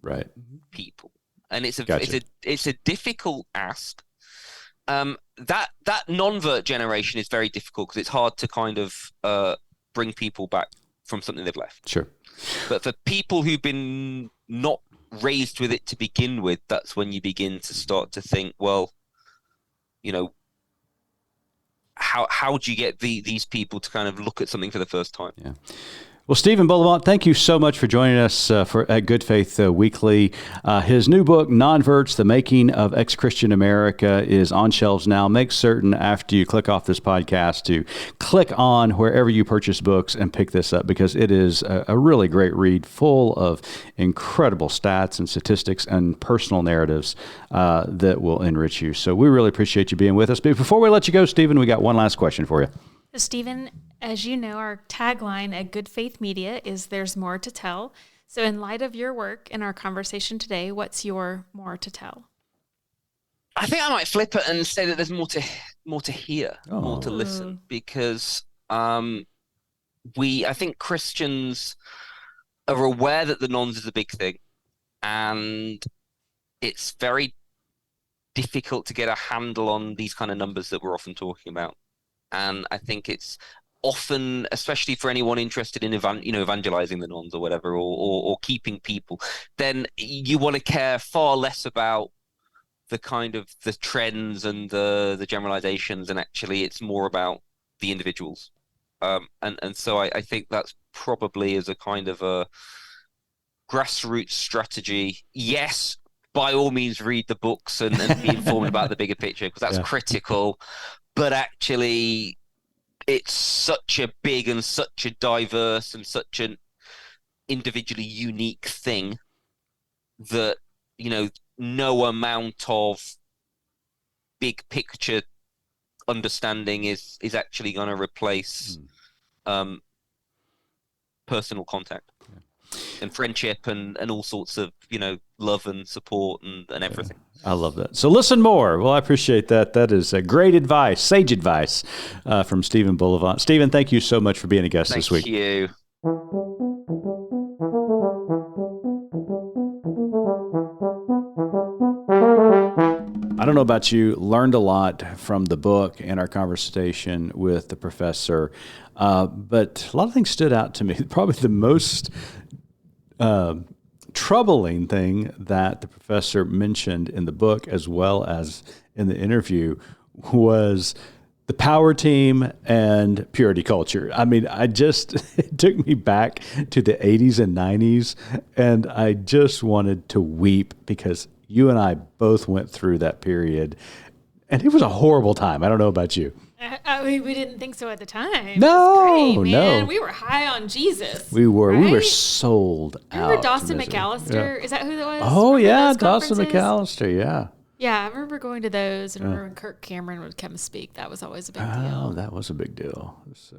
Speaker 1: people, and it's a difficult ask. That non-vert generation is very difficult because it's hard to kind of bring people back from something they've left.
Speaker 2: Sure,
Speaker 1: but for people who've been not raised with it to begin with, that's when you begin to start to think, well, how do you get these people to kind of look at something for the first time?
Speaker 2: Yeah. Well, Stephen Bullivant, thank you so much for joining us at Good Faith Weekly. His new book, Nonverts, The Making of Ex-Christian America, is on shelves now. Make certain after you click off this podcast to click on wherever you purchase books and pick this up, because it is a really great read full of incredible stats and statistics and personal narratives that will enrich you. So we really appreciate you being with us. But before we let you go, Stephen, we got one last question for you.
Speaker 3: Stephen, as you know, our tagline at Good Faith Media is "There's more to tell." So in light of your work and our conversation today, what's your more to tell?
Speaker 1: I think I might flip it and say that there's more to hear, more to listen, because I think Christians are aware that the nons is a big thing, and it's very difficult to get a handle on these kind of numbers that we're often talking about. And I think it's often, especially for anyone interested in evangelizing the nons or whatever, or keeping people, then you want to care far less about the kind of the trends and the generalizations, and actually it's more about the individuals. And so I think that's probably as a kind of a grassroots strategy. Yes, by all means, read the books and be informed about the bigger picture, because that's critical. But actually, it's such a big and such a diverse and such an individually unique thing that, no amount of big picture understanding is actually going to replace personal contact and friendship and all sorts of, love and support and everything.
Speaker 2: I love that. So listen more. Well, I appreciate that. That is a great advice, sage advice from Stephen Bullivant. Stephen, thank you so much for being a guest this week.
Speaker 1: Thank you.
Speaker 2: I don't know about you, learned a lot from the book and our conversation with the professor, but a lot of things stood out to me. Probably the most troubling thing that the professor mentioned in the book as well as in the interview was the power team and purity culture. I mean, it took me back to the 80s and 90s, and I just wanted to weep because you and I both went through that period, and it was a horrible time. I don't know about you.
Speaker 3: We didn't think so at the time.
Speaker 2: No,
Speaker 3: it was great, man.
Speaker 2: no.
Speaker 3: We were high on Jesus.
Speaker 2: We were.
Speaker 3: Right?
Speaker 2: We were sold out.
Speaker 3: Remember Dawson
Speaker 2: to misery.
Speaker 3: McAllister?
Speaker 2: Yeah.
Speaker 3: Is that who that was?
Speaker 2: Oh,
Speaker 3: Remember
Speaker 2: yeah,
Speaker 3: those
Speaker 2: Dawson
Speaker 3: conferences?
Speaker 2: McAllister, yeah.
Speaker 3: Yeah, I remember going to those, and remember when Kirk Cameron would come speak. That was always a big deal.
Speaker 2: Oh, that was a big deal. So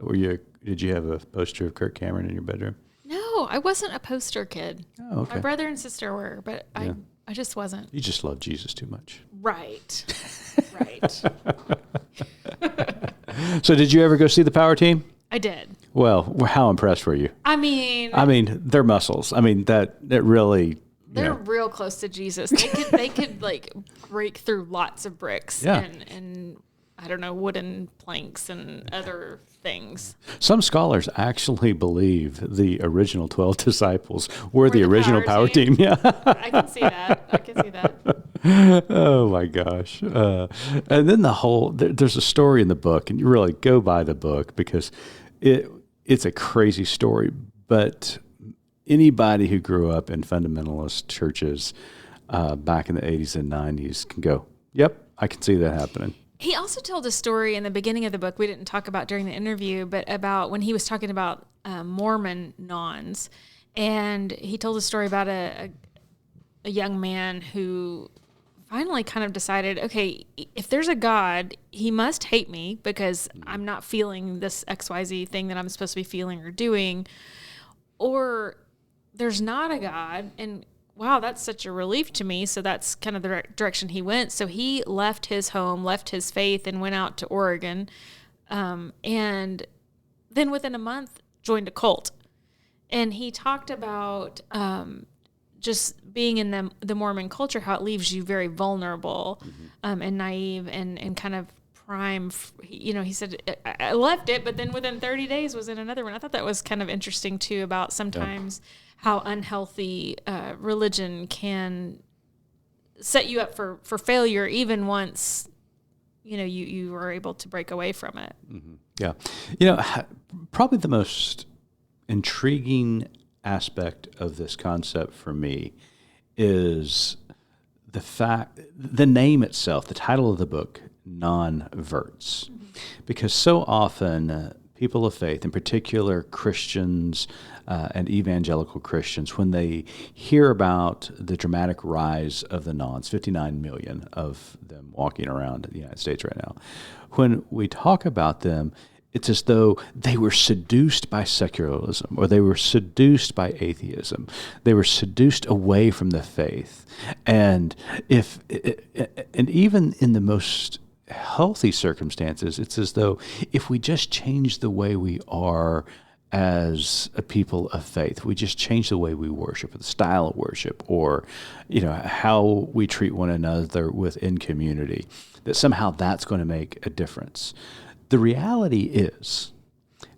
Speaker 2: did you have a poster of Kirk Cameron in your bedroom?
Speaker 3: No, I wasn't a poster kid.
Speaker 2: Oh, okay.
Speaker 3: My brother and sister were, but I just wasn't.
Speaker 2: You just love Jesus too much.
Speaker 3: Right. Right.
Speaker 2: So did you ever go see the power team?
Speaker 3: I did.
Speaker 2: Well, how impressed were you?
Speaker 3: I mean,
Speaker 2: their muscles. I mean, that really.
Speaker 3: They're real close to Jesus. They could like break through lots of bricks and I don't know, wooden planks and other things.
Speaker 2: Some scholars actually believe the original 12 disciples were the original power team. Yeah.
Speaker 3: I can see that.
Speaker 2: Oh my gosh. And then there's a story in the book, and you really go by the book because it's a crazy story, but anybody who grew up in fundamentalist churches back in the 80s and 90s can go, yep, I can see that happening.
Speaker 3: He also told a story in the beginning of the book we didn't talk about during the interview, but about when he was talking about Mormon nuns. And he told a story about a young man who finally kind of decided, okay, if there's a God, he must hate me because I'm not feeling this XYZ thing that I'm supposed to be feeling or doing. Or there's not a God, and wow, that's such a relief to me. So that's kind of the direction he went. So he left his home, left his faith, and went out to Oregon. And then within a month, joined a cult. And he talked about just being in the Mormon culture, how it leaves you very vulnerable and naive and kind of prime. He said, I left it, but then within 30 days was in another one. I thought that was kind of interesting, too, about sometimes how unhealthy religion can set you up for failure, even once, you are able to break away from it.
Speaker 2: Mm-hmm. Yeah. Probably the most intriguing aspect of this concept for me is the name itself, the title of the book, Nonverts. Because so often people of faith, in particular Christians and evangelical Christians, when they hear about the dramatic rise of the nons, 59 million of them walking around the United States right now, when we talk about them, it's as though they were seduced by secularism, or they were seduced by atheism. They were seduced away from the faith. And even in the most healthy circumstances, it's as though if we just change the way we are as a people of faith, we just change the way we worship, the style of worship, or how we treat one another within community, that somehow that's going to make a difference. The reality is,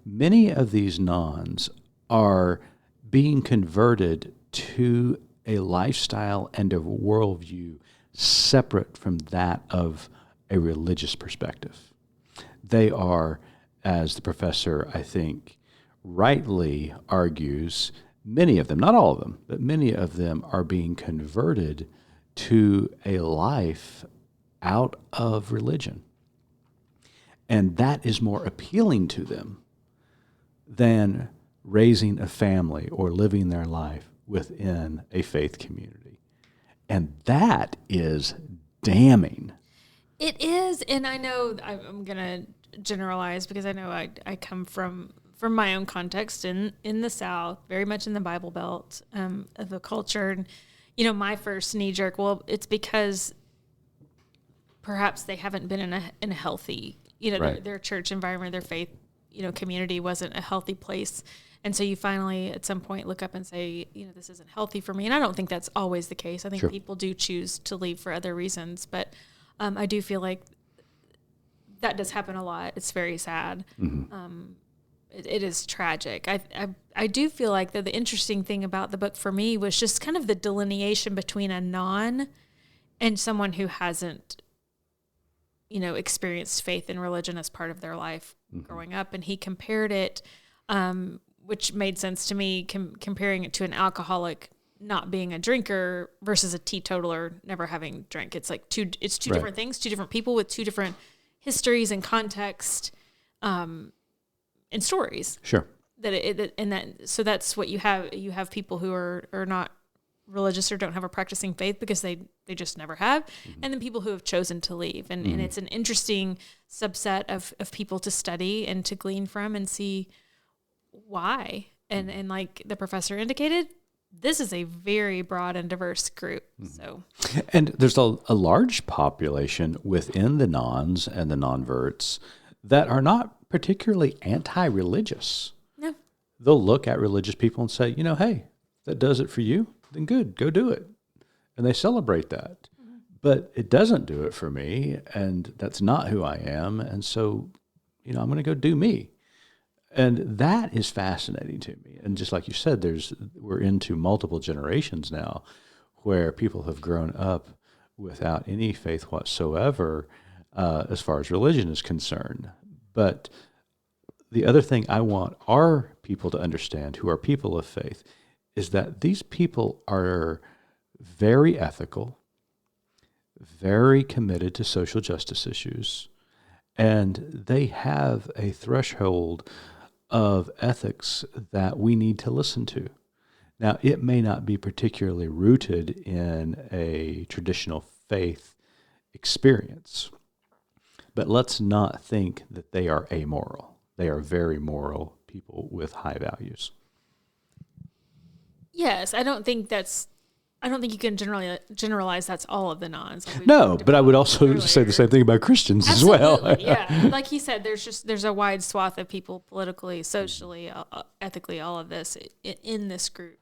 Speaker 2: many of these nones are being converted to a lifestyle and a worldview separate from that of a religious perspective. They are, as the professor, I think, rightly argues, many of them, not all of them, but many of them are being converted to a life out of religion. And that is more appealing to them than raising a family or living their life within a faith community. And that is damning.
Speaker 3: It is. And I know I'm going to generalize because I know I come from my own context in the South, very much in the Bible Belt of the culture. And, my first knee jerk, well, it's because perhaps they haven't been in a healthy,
Speaker 2: right.
Speaker 3: their church environment, their faith, community wasn't a healthy place. And so you finally, at some point, look up and say, this isn't healthy for me. And I don't think that's always the case. I think
Speaker 2: Sure.
Speaker 3: people do choose to leave for other reasons. But I do feel like that does happen a lot. It's very sad.
Speaker 2: Mm-hmm.
Speaker 3: It is tragic. I do feel like the interesting thing about the book for me was just kind of the delineation between a non and someone who hasn't, experienced faith and religion as part of their life growing up. And he compared it, which made sense to me, comparing it to an alcoholic not being a drinker versus a teetotaler never having drank. It's like two right. different things, two different people with two different histories and context, and stories.
Speaker 2: Sure.
Speaker 3: So that's what you have. You have people who are not religious or don't have a practicing faith because they just never have. Mm-hmm. And then people who have chosen to leave. And it's an interesting subset of people to study and to glean from and see why. And like the professor indicated, this is a very broad and diverse group. So,
Speaker 2: and there's a large population within the nons and the nonverts that are not particularly anti-religious.
Speaker 3: No. They'll
Speaker 2: look at religious people and say, hey, that does it for you, then good, go do it. And they celebrate that. Mm-hmm. But it doesn't do it for me, and that's not who I am. And so, I'm going to go do me. And that is fascinating to me. And just like you said, we're into multiple generations now where people have grown up without any faith whatsoever as far as religion is concerned. But the other thing I want our people to understand, who are people of faith, is that these people are very ethical, very committed to social justice issues, and they have a threshold of ethics that we need to listen to. Now, it may not be particularly rooted in a traditional faith experience, but let's not think that they are amoral. They are very moral people with high values.
Speaker 3: Yes, I don't think you can generalize that's all of the nons. Like
Speaker 2: no, but I would also say the same thing about Christians
Speaker 3: Absolutely,
Speaker 2: as well.
Speaker 3: Yeah, like he said, there's a wide swath of people politically, socially, ethically, all of this in this group.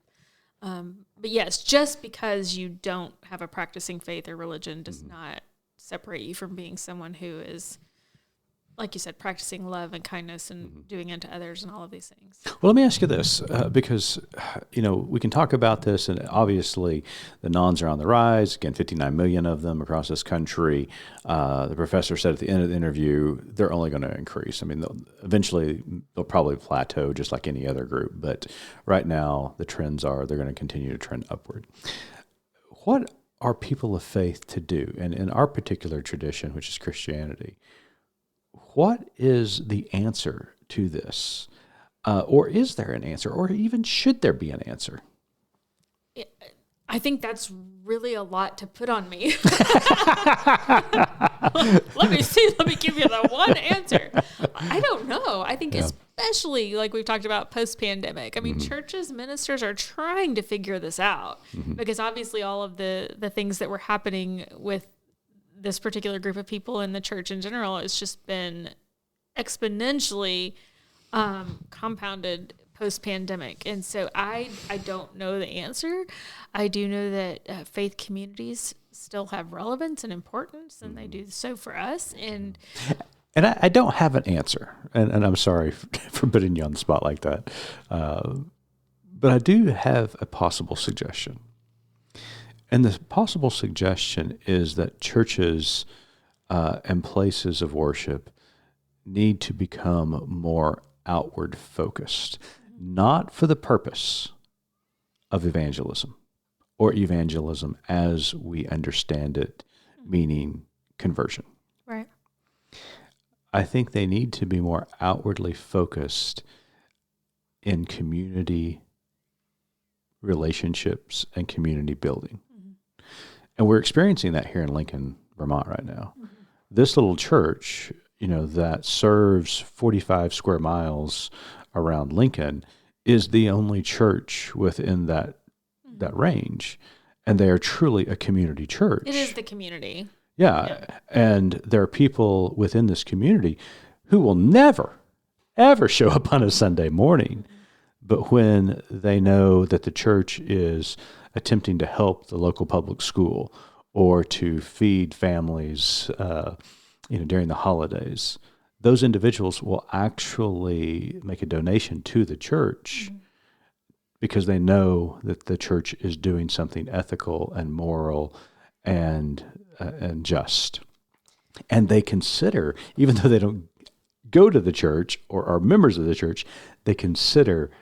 Speaker 3: But yes, just because you don't have a practicing faith or religion does not separate you from being someone who is, like you said, practicing love and kindness and doing unto others and all of these things.
Speaker 2: Well, let me ask you this, because, we can talk about this, and obviously the nons are on the rise. Again, 59 million of them across this country. The professor said at the end of the interview, they're only going to increase. I mean, eventually they'll probably plateau just like any other group. But right now the trends are they're going to continue to trend upward. What are people of faith to do? And in our particular tradition, which is Christianity, what is the answer to this? Or is there an answer? Or even should there be an answer?
Speaker 3: I think that's really a lot to put on me. Let me give you the one answer. I don't know. I think especially like we've talked about post-pandemic. I mean, churches, ministers are trying to figure this out because obviously all of the things that were happening with this particular group of people in the church in general, it's just been exponentially compounded post-pandemic. And so I don't know the answer. I do know that faith communities still have relevance and importance, and they do so for us. And
Speaker 2: I don't have an answer, and I'm sorry for putting you on the spot like that. But I do have a possible suggestion. And the possible suggestion is that churches and places of worship need to become more outward focused, not for the purpose of evangelism or evangelism as we understand it, meaning conversion.
Speaker 3: right.
Speaker 2: I think they need to be more outwardly focused in community relationships and community building. And we're experiencing that here in Lincoln, Vermont right now. This little church, that serves 45 square miles around Lincoln is the only church within that range. And they are truly a community church.
Speaker 3: It is the community.
Speaker 2: Yeah. And there are people within this community who will never, ever show up on a Sunday morning. But when they know that the church is attempting to help the local public school or to feed families, during the holidays, those individuals will actually make a donation to the church because they know that the church is doing something ethical and moral and just. And they consider, even though they don't go to the church or are members of the church, they consider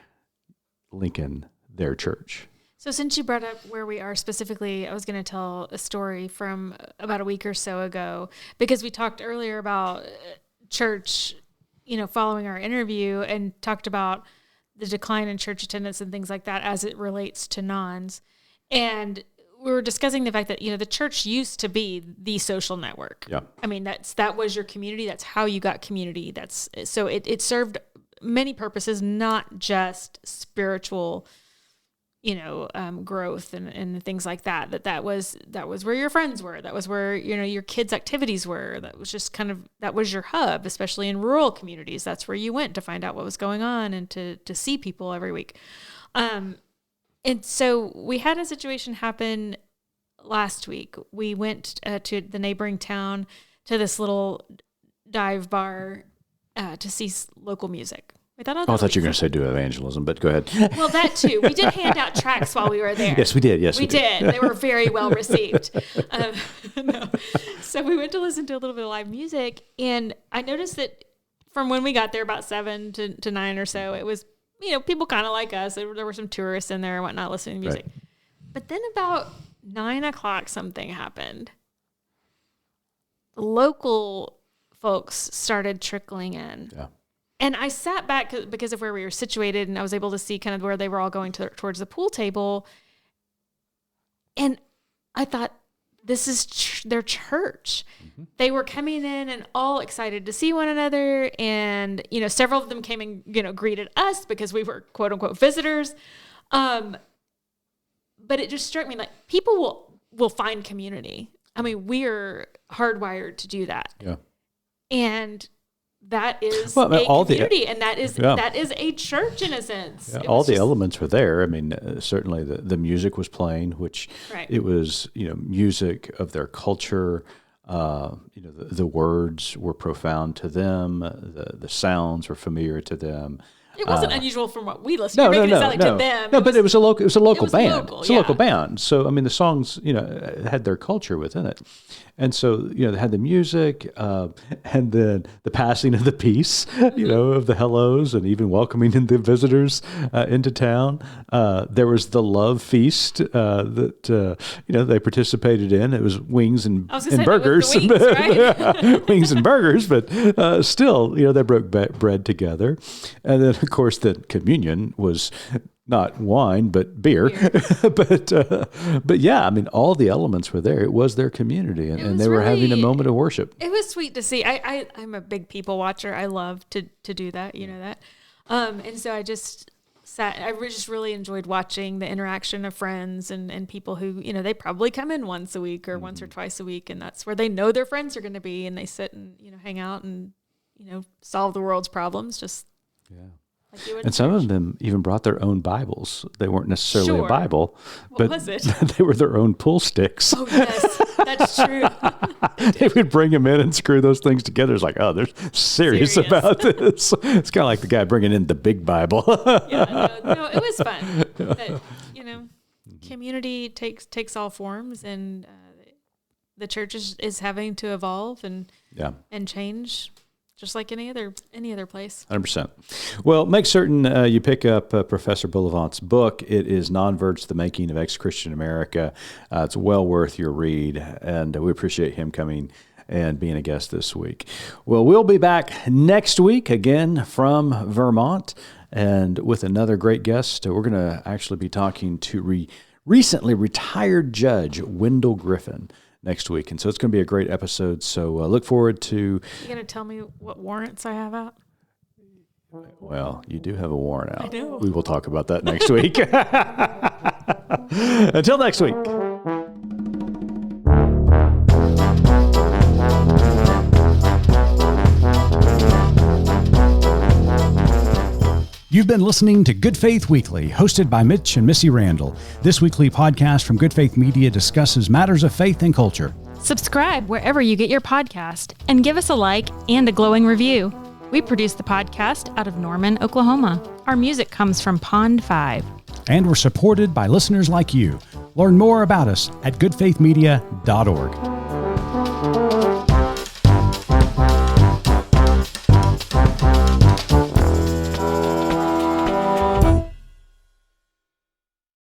Speaker 2: Lincoln their church.
Speaker 3: So since you brought up where we are specifically, I was going to tell a story from about a week or so ago, because we talked earlier about church, following our interview, and talked about the decline in church attendance and things like that as it relates to nons. And we were discussing the fact that, the church used to be the social network.
Speaker 2: Yeah.
Speaker 3: I mean, that was your community. That's how you got community. So it served many purposes, not just spiritual growth and things like that. That was where your friends were. That was where, your kids' activities were. That was just that was your hub, especially in rural communities. That's where you went to find out what was going on and to see people every week. And so we had a situation happen last week. We went to the neighboring town to this little dive bar to see local music. I thought you
Speaker 2: were going to say do evangelism, but go ahead.
Speaker 3: Well, that too. We did hand out tracts while we were there.
Speaker 2: Yes, we did.
Speaker 3: We did. They were very well received. No. So we went to listen to a little bit of live music, and I noticed that from when we got there, about 7 to 9 or so, it was, people kind of like us. There were some tourists in there and whatnot listening to music. Right. But then about 9 o'clock, something happened. Local folks started trickling in. Yeah. And I sat back because of where we were situated, and I was able to see kind of where they were all going towards the pool table. And I thought, this is their church. Mm-hmm. They were coming in and all excited to see one another. And, several of them came and, greeted us because we were quote unquote visitors. But it just struck me like people will find community. I mean, we're hardwired to do that. Yeah. And that is a community, and that is a church in a sense.
Speaker 2: Yeah, all the elements were there. I mean, certainly the music was playing, which it was music of their culture. The words were profound to them. The sounds were familiar to them.
Speaker 3: It wasn't unusual from what we listened to. You're making it sound like to them.
Speaker 2: No, but it was a local band. It's a local band. So, I mean, the songs, had their culture within it. And so, they had the music and then the passing of the peace, of the hellos and even welcoming in the visitors into town. There was the love feast that, they participated in. It was wings and burgers. Wings, right? Wings and burgers, but still, they broke bread together. And then, of course, the communion was not wine, but beer. but yeah, I mean, all the elements were there. It was their community, and they were having a moment of worship.
Speaker 3: It was sweet to see. I'm a big people watcher. I love to do that. You know that. And so I just I just really enjoyed watching the interaction of friends and people who, they probably come in once a week or once or twice a week, and that's where they know their friends are going to be, and they sit and, hang out and, solve the world's problems just like you would.
Speaker 2: And some of them even brought their own Bibles. They weren't necessarily a Bible, but
Speaker 3: was it?
Speaker 2: They were their own pool sticks.
Speaker 3: Oh, yes, that's true.
Speaker 2: They would bring them in and screw those things together. It's like, oh, they're serious about this. It's kind of like the guy bringing in the big Bible.
Speaker 3: No, it was fun. But, community takes all forms, and the church is having to evolve and change, just like any other place.
Speaker 2: 100%. Well, make certain you pick up Professor Bullivant's book. It is Nonverts, The Making of Ex-Christian America. It's well worth your read, and we appreciate him coming and being a guest this week. Well, we'll be back next week again from Vermont, and with another great guest. We're going to actually be talking to recently retired Judge Wendell Griffin next week. And so it's going to be a great episode. So look forward to...
Speaker 3: You going to tell me what warrants I have out?
Speaker 2: Well, you do have a warrant out.
Speaker 3: I know.
Speaker 2: We will talk about that next week. Until next week.
Speaker 5: You've been listening to Good Faith Weekly, hosted by Mitch and Missy Randall. This weekly podcast from Good Faith Media discusses matters of faith and culture.
Speaker 4: Subscribe wherever you get your podcast and give us a like and a glowing review. We produce the podcast out of Norman, Oklahoma. Our music comes from Pond 5.
Speaker 5: And we're supported by listeners like you. Learn more about us at goodfaithmedia.org.